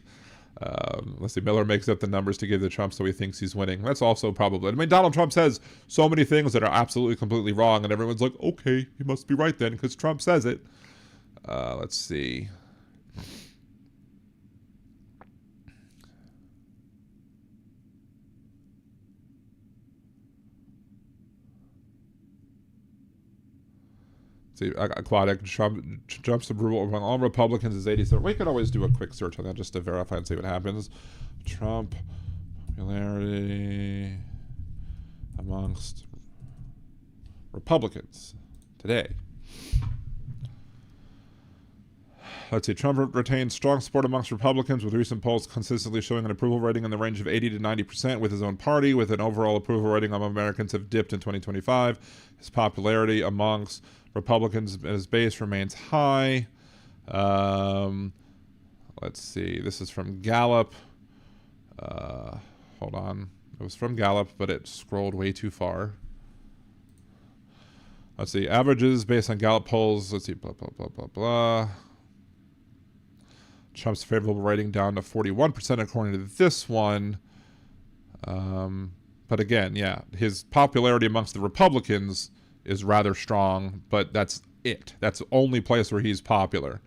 Speaker 3: Let's see. Miller makes up the numbers to give to Trump so he thinks he's winning. That's also probably. I mean, Donald Trump says so many things that are absolutely completely wrong, and everyone's like, okay, he must be right then because Trump says it. Let's see. See, Aquatic, Trump's approval among all Republicans is 87. We could always do a quick search on that just to verify and see what happens. Trump popularity amongst Republicans today. Let's see. Trump retains strong support amongst Republicans, with recent polls consistently showing an approval rating in the range of 80 to 90% with his own party, with an overall approval rating among Americans have dipped in 2025. His popularity amongst Republicans and his base remains high. Let's see. This is from Gallup. Hold on. It was from Gallup, but it scrolled way too far. Let's see. Averages based on Gallup polls. Let's see. Blah, blah, blah, blah, blah. Trump's favorable rating down to 41% according to this one. But again, his popularity amongst the Republicans is rather strong, but that's it. That's the only place where he's popular.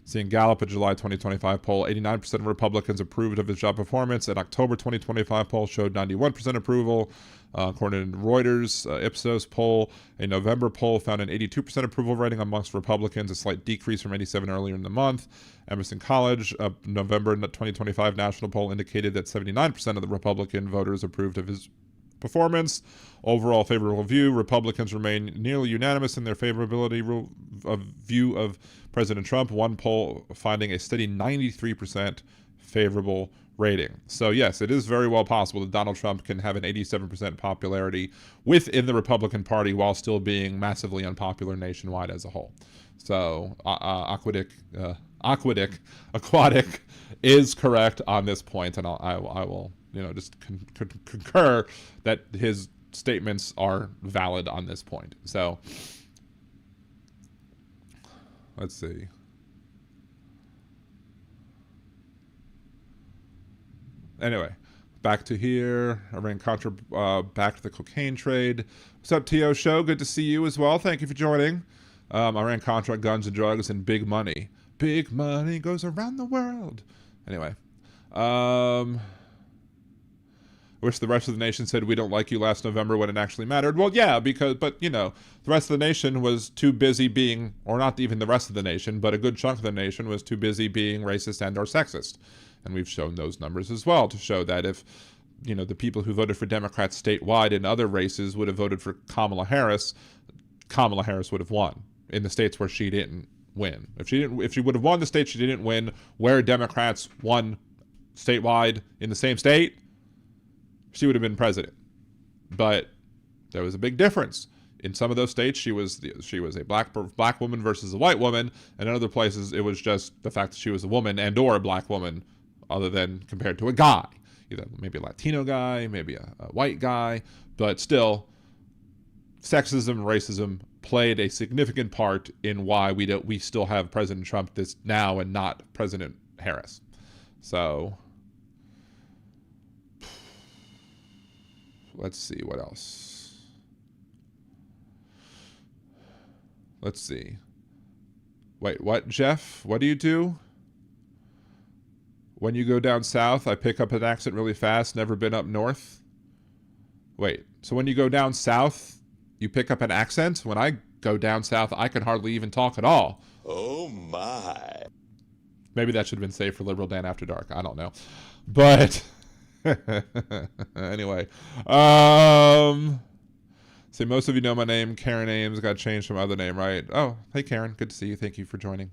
Speaker 3: Seeing Gallup, a July 2025 poll, 89% of Republicans approved of his job performance. An October 2025 poll showed 91% approval. According to Reuters, Ipsos poll, a November poll found an 82% approval rating amongst Republicans, a slight decrease from 87 earlier in the month. Emerson College, a November 2025 national poll indicated that 79% of the Republican voters approved of his performance. Overall favorable view, Republicans remain nearly unanimous in their favorability view of President Trump. One poll finding a steady 93% favorable rating. So yes, it is very well possible that Donald Trump can have an 87% popularity within the Republican Party while still being massively unpopular nationwide as a whole. So Aquatic is correct on this point, and I will just concur that his statements are valid on this point. So let's see. Anyway, back to here. Iran-Contra, back to the cocaine trade. What's up, T.O. Show? Good to see you as well. Thank you for joining. Iran-Contra, guns and drugs, and big money. Big money goes around the world. Anyway. I wish the rest of the nation said we don't like you last November when it actually mattered. Well, yeah, but the rest of the nation was too busy being, or not even the rest of the nation, but a good chunk of the nation was too busy being racist and or sexist. And we've shown those numbers as well to show that if, the people who voted for Democrats statewide in other races would have voted for Kamala Harris would have won in the states where she didn't win. If she would have won the states she didn't win, where Democrats won statewide in the same state, she would have been president. But there was a big difference. In some of those states, she was a black woman versus a white woman, and in other places, it was just the fact that she was a woman and or a black woman, other than compared to a guy, either maybe a Latino guy, maybe a white guy, but still, sexism and racism played a significant part in why we still have President Trump this now and not President Harris. So let's see what else. Let's see. Wait, what, Jeff? What do you do? When you go down south, I pick up an accent really fast. Never been up north. Wait, so when you go down south, you pick up an accent? When I go down south, I can hardly even talk at all.
Speaker 5: Oh my.
Speaker 3: Maybe that should have been saved for Liberal Dan After Dark. I don't know. But anyway. See, most of you know my name. Karen Ames got changed from other name, right? Oh, hey Karen. Good to see you. Thank you for joining.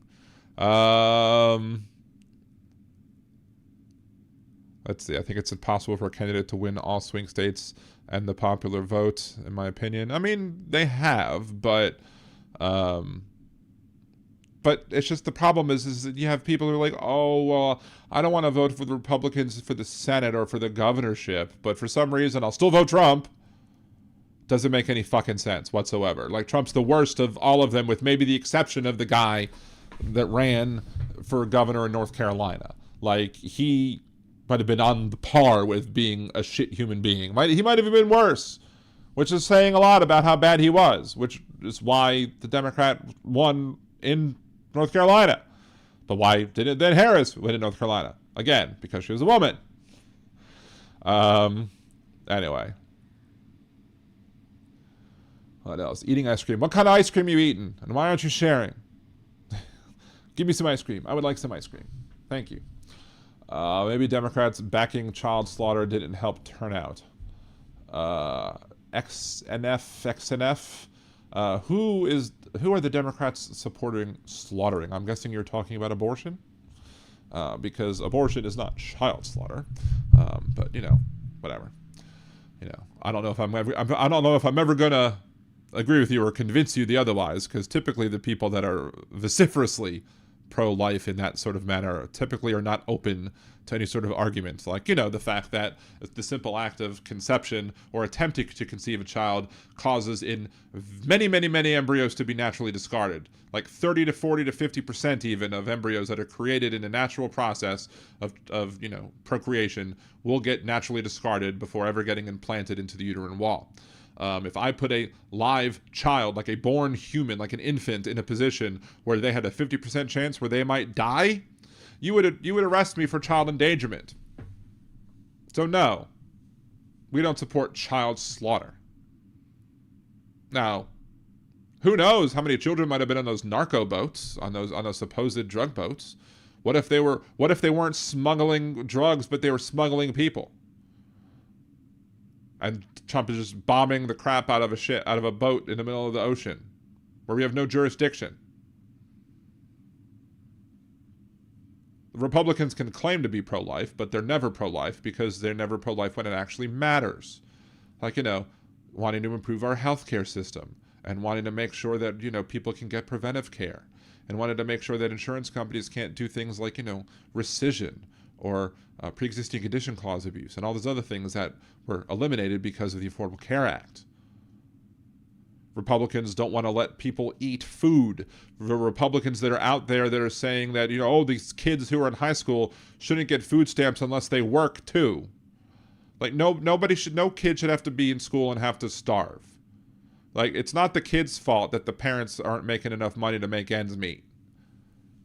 Speaker 3: Let's see. I think it's impossible for a candidate to win all swing states and the popular vote, in my opinion. I mean, they have, but it's just the problem is that you have people who are like, oh, well, I don't want to vote for the Republicans for the Senate or for the governorship, but for some reason I'll still vote Trump. Doesn't make any fucking sense whatsoever. Like, Trump's the worst of all of them, with maybe the exception of the guy that ran for governor in North Carolina. Like, he might have been on the par with being a shit human being. He might have even been worse, which is saying a lot about how bad he was, which is why the Democrat won in North Carolina. But why didn't then Harris win in North Carolina? Again, because she was a woman. Anyway. What else? Eating ice cream. What kind of ice cream are you eating? And why aren't you sharing? Give me some ice cream. I would like some ice cream. Thank you. Maybe Democrats backing child slaughter didn't help turnout. XNF. Who are the Democrats supporting slaughtering? I'm guessing you're talking about abortion, because abortion is not child slaughter. But whatever. I don't know if I'm ever gonna agree with you or convince you the otherwise, because typically the people that are vociferously pro-life in that sort of manner typically are not open to any sort of argument. Like, the fact that the simple act of conception or attempting to conceive a child causes in many, many, many embryos to be naturally discarded. Like 30 to 40 to 50% even of embryos that are created in a natural process of procreation will get naturally discarded before ever getting implanted into the uterine wall. If I put a live child, like a born human, like an infant, in a position where they had a 50% chance where they might die, you would arrest me for child endangerment. So no, we don't support child slaughter. Now, who knows how many children might have been on those narco boats, on those supposed drug boats? What if they weren't smuggling drugs, but they were smuggling people? And Trump is just bombing the crap out of a boat in the middle of the ocean, where we have no jurisdiction. Republicans can claim to be pro-life, but they're never pro-life because they're never pro-life when it actually matters. Like, wanting to improve our healthcare system and wanting to make sure that, people can get preventive care and wanted to make sure that insurance companies can't do things like, rescission or pre-existing condition clause abuse and all those other things that were eliminated because of the Affordable Care Act. Republicans don't want to let people eat food. The Republicans that are out there that are saying that, these kids who are in high school shouldn't get food stamps unless they work too. Like, no kid should have to be in school and have to starve. Like, it's not the kid's fault that the parents aren't making enough money to make ends meet.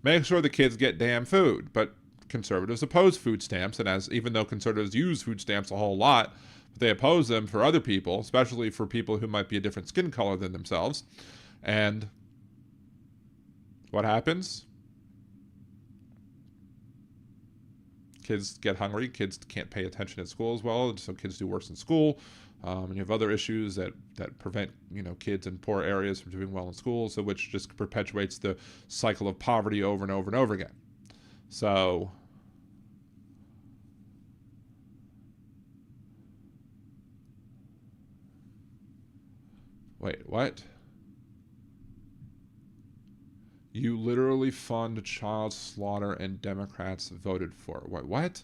Speaker 3: Make sure the kids get damn food. But conservatives oppose food stamps, and even though conservatives use food stamps a whole lot, they oppose them for other people, especially for people who might be a different skin color than themselves. And what happens? Kids get hungry. Kids can't pay attention at school as well, so kids do worse in school. And you have other issues that prevent kids in poor areas from doing well in school, so which just perpetuates the cycle of poverty over and over and over again. So wait, what? You literally fund child slaughter and Democrats voted for it. What?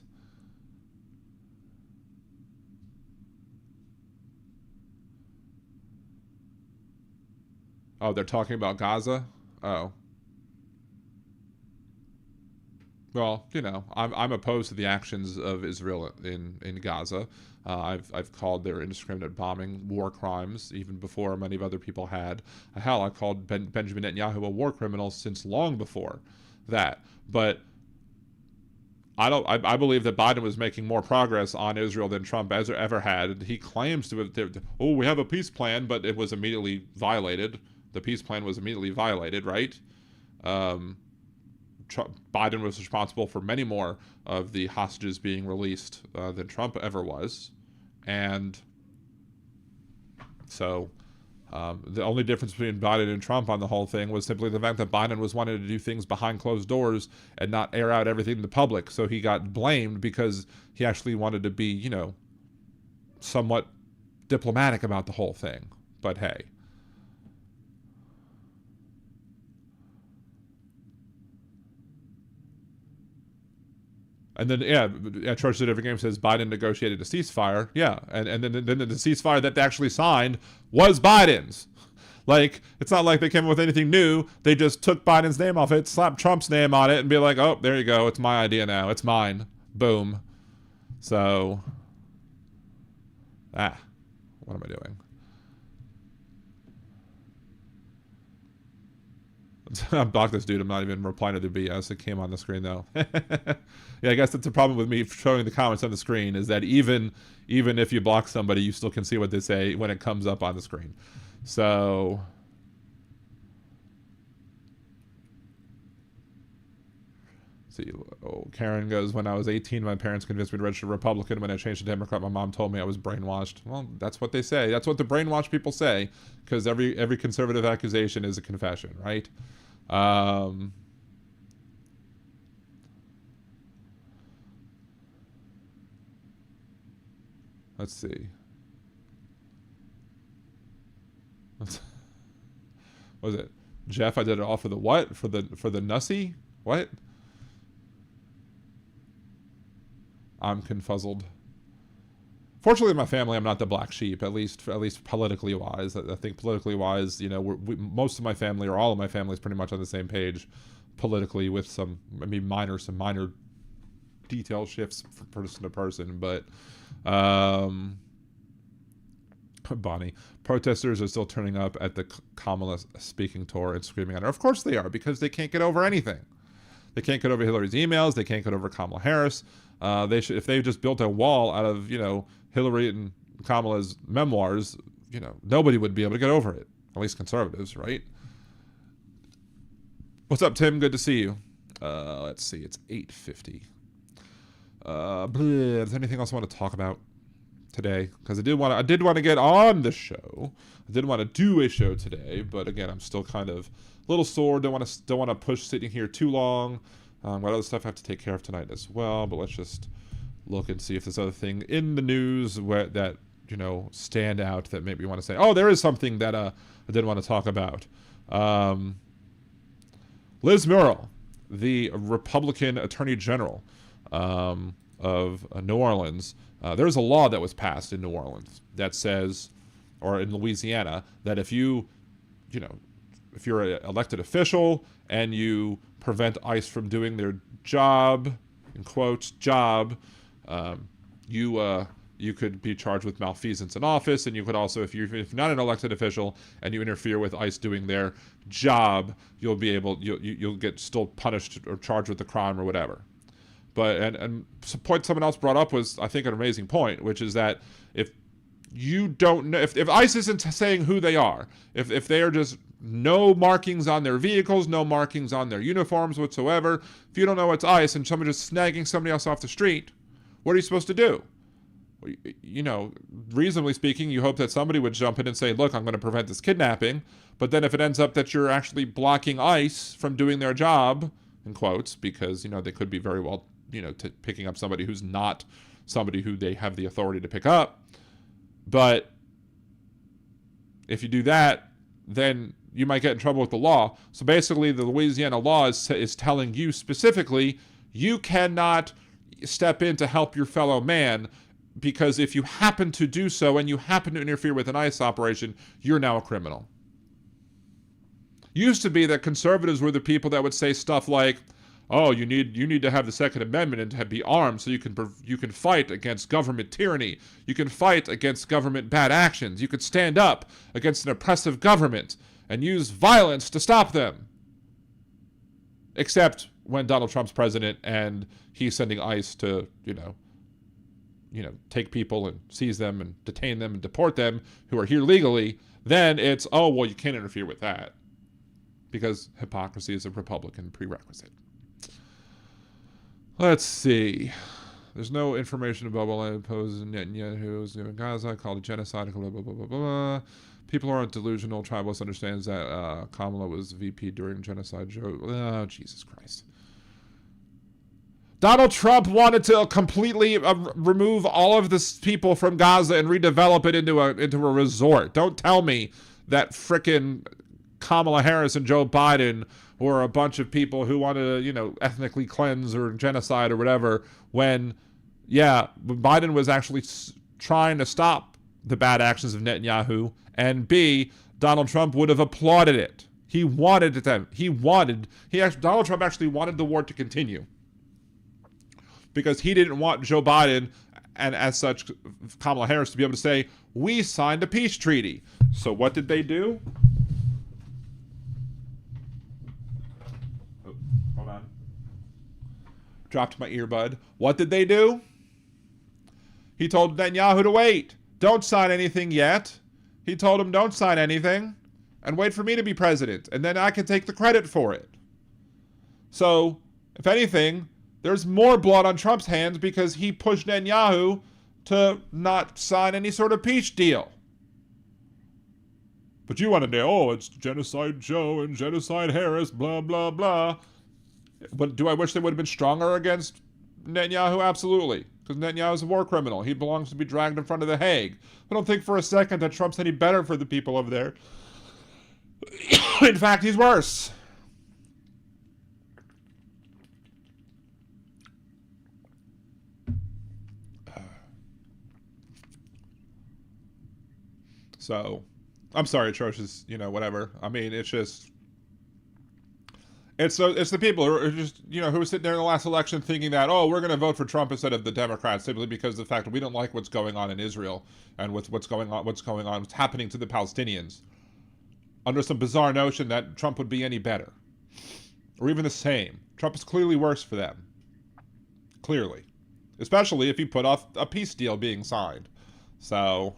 Speaker 3: Oh, they're talking about Gaza? Oh. Well, I'm opposed to the actions of Israel in Gaza. I've called their indiscriminate bombing war crimes even before many of other people had. Hell, I called Benjamin Netanyahu a war criminal since long before that. But I believe that Biden was making more progress on Israel than Trump ever had. He claims to have, we have a peace plan, but it was immediately violated. The peace plan was immediately violated, right? Biden was responsible for many more of the hostages being released than Trump ever was. And so the only difference between Biden and Trump on the whole thing was simply the fact that Biden was wanting to do things behind closed doors and not air out everything to the public. So he got blamed because he actually wanted to be, somewhat diplomatic about the whole thing. But hey. And then, Church of the Different Game says Biden negotiated a ceasefire. Yeah, and then the ceasefire that they actually signed was Biden's. Like, it's not like they came up with anything new. They just took Biden's name off it, slapped Trump's name on it, and be like, oh, there you go. It's my idea now. It's mine. Boom. So, what am I doing? I blocked this dude. I'm not even replying to the BS. It came on the screen though. Yeah, I guess that's the problem with me showing the comments on the screen is that even if you block somebody, you still can see what they say when it comes up on the screen. So see. Oh, Karen goes, when I was 18, my parents convinced me to register Republican. When I changed to Democrat, my mom told me I was brainwashed. Well, that's what they say. That's what the brainwashed people say, because every conservative accusation is a confession, right? Let's see. What was it? Jeff, I did it all for the what? For the nussy? What? I'm confuzzled. Fortunately, in my family, I'm not the black sheep. At least politically wise. I think politically wise, most of my family, or all of my family, is pretty much on the same page politically, with some minor detail shifts from person to person. But Bonnie, protesters are still turning up at the Kamala speaking tour and screaming at her. Of course they are, because they can't get over anything. They can't get over Hillary's emails. They can't get over Kamala Harris. If they just built a wall out of, Hillary and Kamala's memoirs, nobody would be able to get over it. At least conservatives, right? What's up, Tim? Good to see you. Let's see. It's 8:50. Is there anything else I want to talk about today? Because I did want to get on the show. I did want to do a show today, but again, I'm still kind of a little sore. Don't want to push sitting here too long. What other stuff I have to take care of tonight as well, but let's just look and see if there's other thing in the news that, stand out that maybe you want to say, oh, there is something that I did want to talk about. Liz Murrill, the Republican Attorney General of New Orleans, there's a law that was passed in New Orleans that says, or in Louisiana, that if you're an elected official and you prevent ICE from doing their job, in quotes, you could be charged with malfeasance in office, and you could also, if you're not an elected official and you interfere with ICE doing their job, you'll get still punished or charged with the crime or whatever. But and some point someone else brought up was, I think, an amazing point, which is that if you don't know, if ICE isn't saying who they are, if they are just no markings on their vehicles, no markings on their uniforms whatsoever, if you don't know it's ICE and someone just snagging somebody else off the street, what are you supposed to do? Reasonably speaking, you hope that somebody would jump in and say, look, I'm going to prevent this kidnapping. But then if it ends up that you're actually blocking ICE from doing their job, in quotes, because, they could be very well, picking up somebody who's not somebody who they have the authority to pick up. But if you do that, then you might get in trouble with the law. So basically, the Louisiana law is telling you specifically, you cannot step in to help your fellow man, because if you happen to do so and you happen to interfere with an ICE operation, you're now a criminal. Used to be that conservatives were the people that would say stuff like, oh, you need to have the Second Amendment and to be armed so you can fight against government tyranny. You can fight against government bad actions. You can stand up against an oppressive government and use violence to stop them. Except when Donald Trump's president and he's sending ICE to, take people and seize them and detain them and deport them who are here legally, then it's, oh, well, you can't interfere with that. Because hypocrisy is a Republican prerequisite. Let's see. There's no information about what I oppose Netanyahu's in Gaza, called a genocide, blah, blah, blah, blah, blah. People aren't delusional. Tribalist understands that Kamala was VP during genocide. Oh, Jesus Christ. Donald Trump wanted to completely remove all of the people from Gaza and redevelop it into a resort. Don't tell me that frickin' Kamala Harris and Joe Biden were a bunch of people who wanted to, ethnically cleanse or genocide or whatever, when Biden was actually trying to stop the bad actions of Netanyahu, and B, Donald Trump would have applauded it. He wanted it then. Donald Trump actually wanted the war to continue, because he didn't want Joe Biden and, as such, Kamala Harris to be able to say, we signed a peace treaty. So what did they do? Oh, hold on. Dropped my earbud. What did they do? He told Netanyahu to wait. Don't sign anything yet. He told him, don't sign anything and wait for me to be president, and then I can take the credit for it. So, if anything, there's more blood on Trump's hands because he pushed Netanyahu to not sign any sort of peace deal. But you want to know, oh, it's Genocide Joe and Genocide Harris, blah, blah, blah. But do I wish they would have been stronger against Netanyahu? Absolutely. Because Netanyahu is a war criminal. He belongs to be dragged in front of The Hague. I don't think for a second that Trump's any better for the people over there. In fact, he's worse. So, I'm sorry, atrocious, whatever. I mean, it's just, it's the people who are just, who were sitting there in the last election thinking that, oh, we're going to vote for Trump instead of the Democrats simply because of the fact that we don't like what's going on in Israel and with what's happening to the Palestinians, under some bizarre notion that Trump would be any better or even the same. Trump is clearly worse for them. Clearly. Especially if he put off a peace deal being signed. So,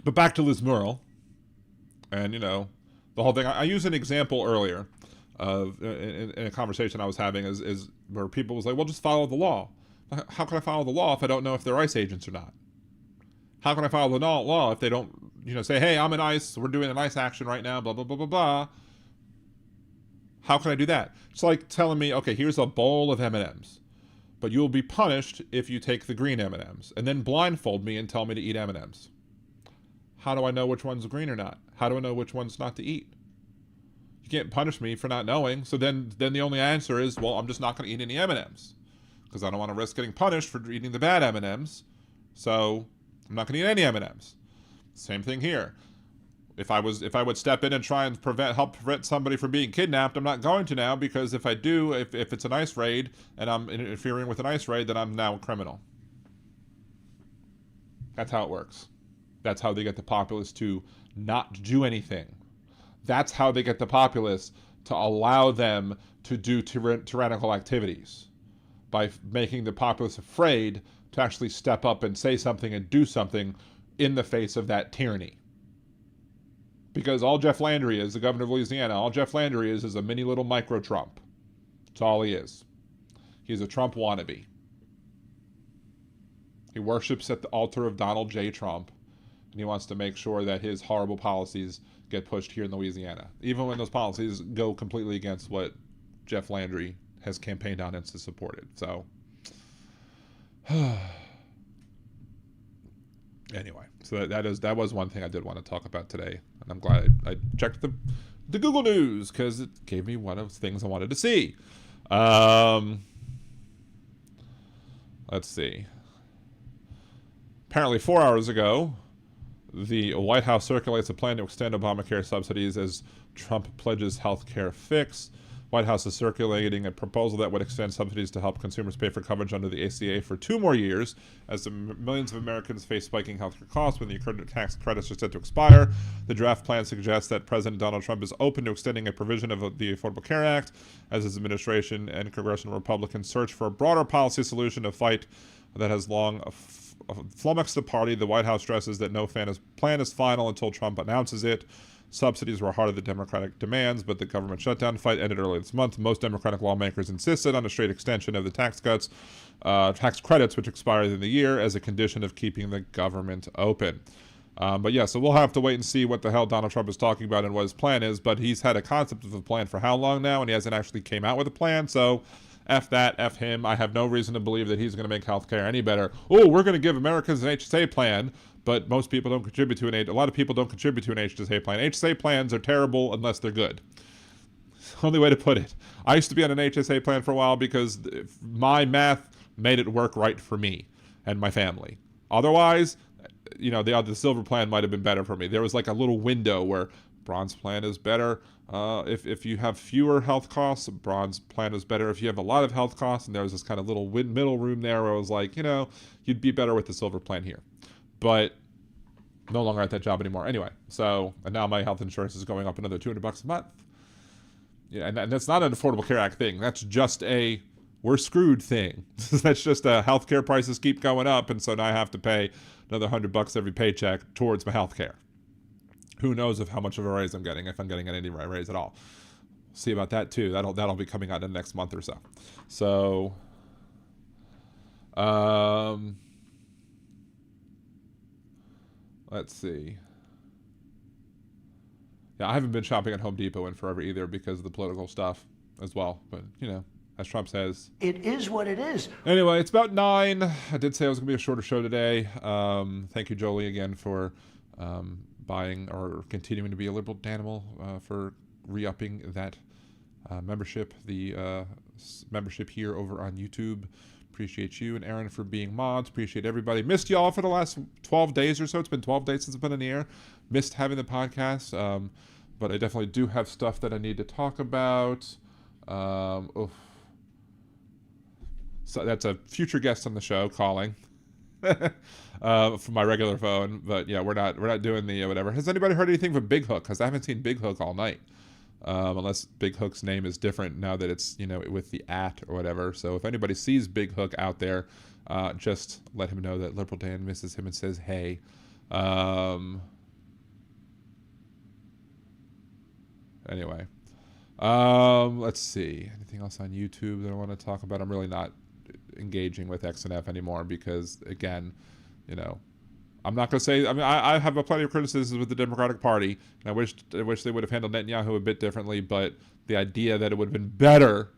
Speaker 3: but back to Liz Murrill, and the whole thing. I used an example earlier of in a conversation I was having is where people was like, "Well, just follow the law." How can I follow the law if I don't know if they're ICE agents or not? How can I follow the law if they don't, say, hey, I'm an ICE, we're doing an ICE action right now, blah, blah, blah, blah, blah. How can I do that? It's like telling me, okay, here's a bowl of M&Ms, but you'll be punished if you take the green M&Ms, and then blindfold me and tell me to eat M&Ms. How do I know which one's green or not? How do I know which one's not to eat? You can't punish me for not knowing, so then the only answer is, well, I'm just not going to eat any M&Ms, because I don't want to risk getting punished for eating the bad M&Ms, so I'm not going to eat any M&Ms. Same thing here. If I would step in and try and help prevent somebody from being kidnapped, I'm not going to now, because if I do, if it's an ICE raid and I'm interfering with an ICE raid, then I'm now a criminal. That's how it works. That's how they get the populace to not do anything. That's how they get the populace to allow them to do tyrannical activities, by making the populace afraid to actually step up and say something and do something in the face of that tyranny. Because all Jeff Landry is, the governor of Louisiana, all Jeff Landry is a mini little micro Trump. That's all he is. He's a Trump wannabe. He worships at the altar of Donald J. Trump, and he wants to make sure that his horrible policies get pushed here in Louisiana, even when those policies go completely against what Jeff Landry has campaigned on and supported. So, anyway, so that was one thing I did want to talk about today, and I'm glad I checked the Google News, because it gave me one of the things I wanted to see. Let's see. Apparently 4 hours ago, the White House circulates a plan to extend Obamacare subsidies as Trump pledges health care fix. White House is circulating a proposal that would extend subsidies to help consumers pay for coverage under the ACA for 2 more years, as the millions of Americans face spiking healthcare costs when the current tax credits are set to expire. The draft plan suggests that President Donald Trump is open to extending a provision of the Affordable Care Act, as his administration and congressional Republicans search for a broader policy solution, a fight that has long flummoxed the party. The White House stresses that no plan is final until Trump announces it. Subsidies were part of the Democratic demands, but the government shutdown fight ended earlier this month. Most Democratic lawmakers insisted on a straight extension of the tax credits, which expire in the year, as a condition of keeping the government open. But yeah, so we'll have to wait and see what the hell Donald Trump is talking about and what his plan is. But he's had a concept of a plan for how long now, and he hasn't actually came out with a plan. So F that, F him. I have no reason to believe that he's going to make healthcare any better. Oh, we're going to give Americans an HSA plan, but most people don't contribute to a lot of people don't contribute to an HSA plan. HSA plans are terrible unless they're good. Only way to put it. I used to be on an HSA plan for a while because my math made it work right for me and my family. Otherwise, the silver plan might have been better for me. There was like a little window where bronze plan is better. If you have fewer health costs, bronze plan is better if you have a lot of health costs. And there was this kind of little middle room there where I was like, you'd be better with the silver plan here. But no longer at that job anymore. Anyway, and now my health insurance is going up another $200 a month. Yeah, and that's not an Affordable Care Act thing. That's just a we're screwed thing. That's just healthcare prices keep going up, and so now I have to pay another $100 every paycheck towards my healthcare. Who knows how much of a raise I'm getting, if I'm getting any raise at all. See about that too. That'll be coming out in the next month or so. So, let's see. Yeah, I haven't been shopping at Home Depot in forever either because of the political stuff as well. But, as Trump says,
Speaker 6: it is what it is.
Speaker 3: Anyway, it's about 9. I did say it was going to be a shorter show today. Thank you, Jolie, again for buying or continuing to be a liberal Danimal for re-upping that membership, the membership here over on YouTube. Appreciate you and Aaron for being mods. Appreciate everybody. Missed y'all for the last 12 days or so. It's been 12 days since it's been in the air. Missed having the podcast, but I definitely do have stuff that I need to talk about. So that's a future guest on the show calling from my regular phone. But yeah, we're not doing the whatever. Has anybody heard anything from Big Hook? Because I haven't seen Big Hook all night. Unless Big Hook's name is different now that it's, with the @ or whatever. So if anybody sees Big Hook out there, just let him know that Liberal Dan misses him and says, hey. Anyway. Let's see. Anything else on YouTube that I want to talk about? I'm really not engaging with X and F anymore because, again, I'm not going to say, I mean, I have plenty of criticisms with the Democratic Party, and I wish they would have handled Netanyahu a bit differently, but the idea that it would have been better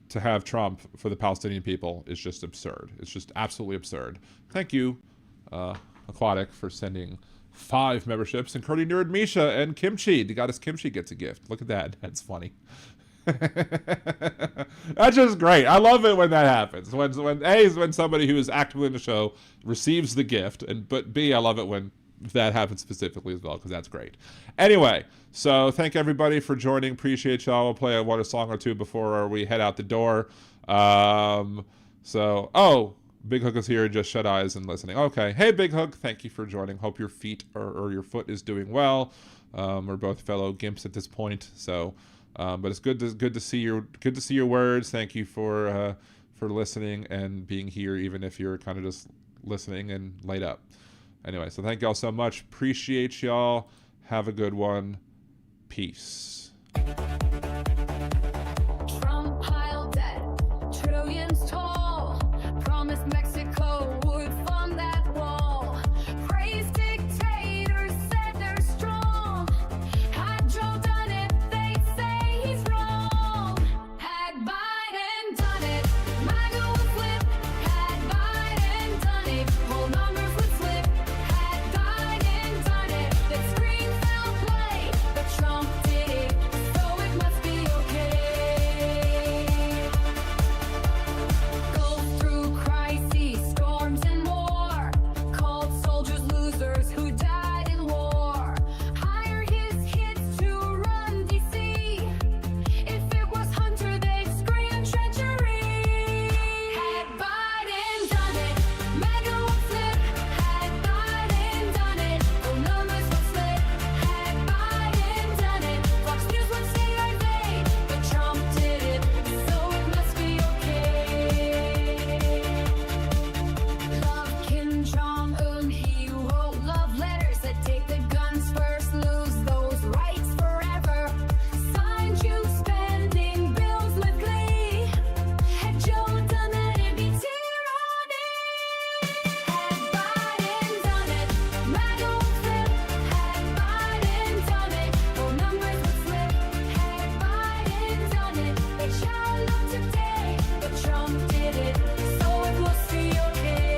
Speaker 3: to have Trump for the Palestinian people is just absurd. It's just absolutely absurd. Thank you, Aquatic, for sending 5 memberships, including Nerd Misha and Kimchi. The goddess Kimchi gets a gift. Look at that. That's funny. That's just great. I love it when that happens. When somebody who is actively in the show receives the gift, but B, I love it when that happens specifically as well, because that's great. Anyway, so thank everybody for joining. Appreciate y'all. We'll play a song or two before we head out the door. Big Hook is here, just shut eyes and listening. Okay. Hey, Big Hook, thank you for joining. Hope your feet or your foot is doing well. We're both fellow gimps at this point, so but it's good to see your words. Thank you for listening and being here, even if you're kind of just listening and laid up. Anyway, so thank y'all so much. Appreciate y'all. Have a good one. Peace.
Speaker 2: Trump piled debt, trillions tall. Promised Mexico would fund that wall. Praised dictators, said they're strong. Had Joe done it, they'd say he's wrong. Had Biden done it, MAGA would flip. Had Biden done it, whole numbers would slip. Had Biden done it, that screen fell play. But Trump did it, so it must be okay. Go through crises, storms, and more. Called soldiers losers who died in war. Hire his kids to run D.C. If it was Hunter, they'd scream treachery. Had Biden done it, MAGA would flip. Had Biden done it, the numbers would slip. Had Biden done it, Fox News would say I made. But Trump did it, so it must be okay. Love Kim Jong-un, he wrote love letters that take the guns first, lose those rights forever. Signed you spending bills with glee. Had Joe done that, it'd be tyranny. Had Biden done it, MAGA would flip. Had Biden done it, the numbers would slip. Had Biden done it, they shall not today. But Trump did it, so it must be okay.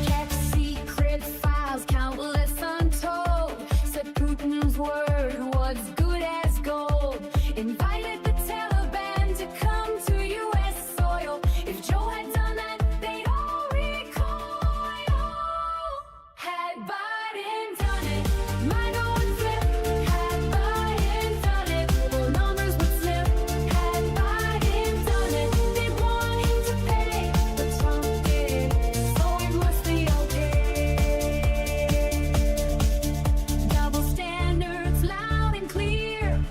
Speaker 2: Kept secret files, countless untold. Said Putin's word was good as gold. Invited the Taliban to come to U.S. soil. If Joe had done that, they'd all recoil. Had Biden done it, MAGA would flip. Had Biden done it, the numbers would slip. Had Biden done it, they'd want him to pay. But Trump did it, so it must be okay. Double standards loud and clear.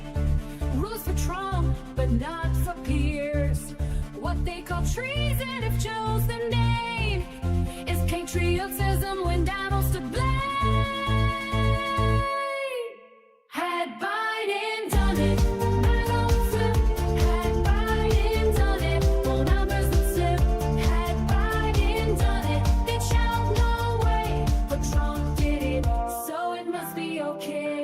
Speaker 2: Rules for Trump, but not for peers. What they call treason, if Joe's the name, is patriotism when Donald's to blame. Had Biden done it, MAGA would flip. Had Biden done it, the numbers would slip. Had Biden done it, they'd shout no way. But Trump did it, so it must be okay.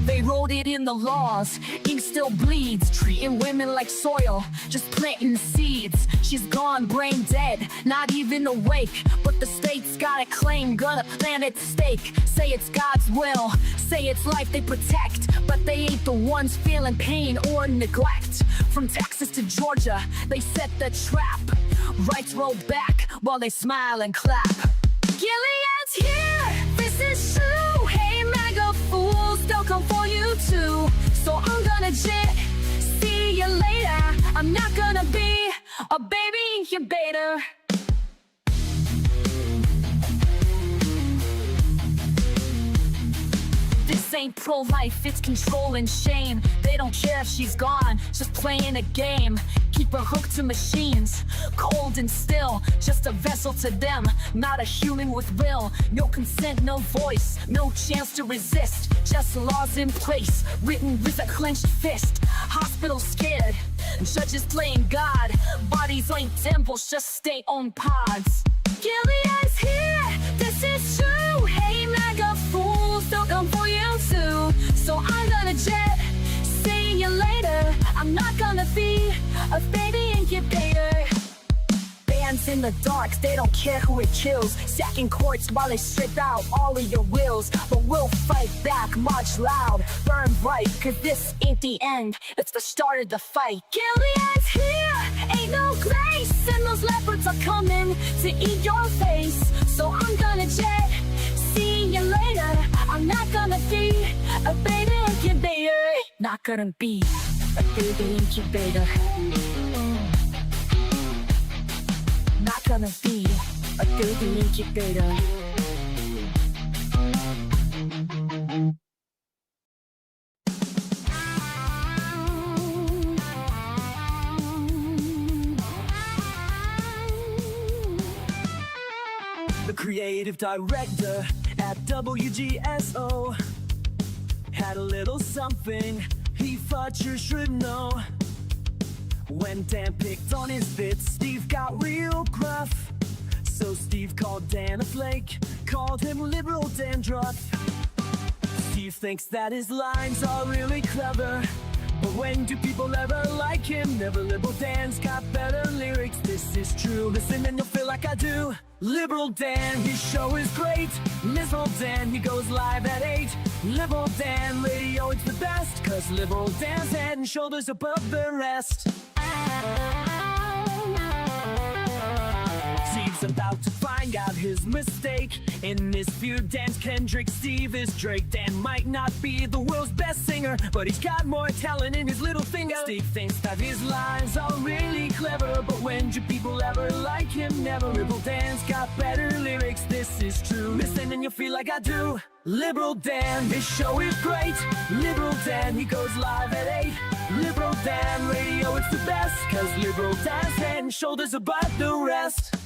Speaker 2: They wrote it in the laws, ink still bleeds. Treating women like soil, just planting seeds. She's gone, brain dead, not even awake. But the state's got a claim, gonna plant its stake. Say it's God's will, say it's life they protect. But they ain't the ones feeling pain or neglect. From Texas to Georgia, they set the trap. Rights roll back while they smile and clap. Gilead's here, this is true. Hey, MAGA fools, they'll come for you too. So I'm gonna see you later. I'm not gonna be a baby incubator. This ain't ain't pro-life, it's control and shame. They don't care if she's gone, just playing a game. Keep her hooked to machines, cold and still, just a vessel to them, not a human with will. No consent, no voice, no chance to resist, just laws in place, written with a clenched fist. Hospitals scared, judges playing God, bodies ain't temples, just stay on pods. Gilead's here, this is true. Hey MAGA fools, they'll come for you too. So I'm gonna jet, see you later. I'm not gonna be a baby incubator. Bands in the dark, they don't care who it kills. Sacking courts while they strip out all of your wills. But we'll fight back, march loud, burn bright. Cause this ain't the end, it's the start of the fight. Gilead's here, ain't no grace. And those leopards are coming to eat your face. So I'm gonna jet, see you later. I'm not gonna be a baby incubator. Not gonna be a baby incubator. Not gonna be a baby incubator.
Speaker 1: The creative director at WGSO had a little something he thought you should know. When Dan picked on his bits, Steve got real gruff. So Steve called Dan a flake, called him liberal dandruff. Steve thinks that his lines are really clever, but when do people ever like him? Never. Liberal Dan's got better lyrics, this is true. Listen and you'll feel like I do. Liberal Dan, his show is great. Liberal Dan, he goes live at 8. Liberal Dan radio, it's the best, cause Liberal Dan's head and shoulders above the rest. Steve's about to find out his mistake. In this feud, Dan's Kendrick, Steve is Drake. Dan might not be the world's best singer, but he's got more talent in his little finger. Steve thinks that his lines are really clever, but when do people ever like him? Never. Liberal Dan's got better lyrics, this is true. Listen and you'll feel like I do. Liberal Dan, his show is great. Liberal Dan, he goes live at 8. Liberal Dan radio, it's the best, cause Liberal Dan's head and shoulders above the rest.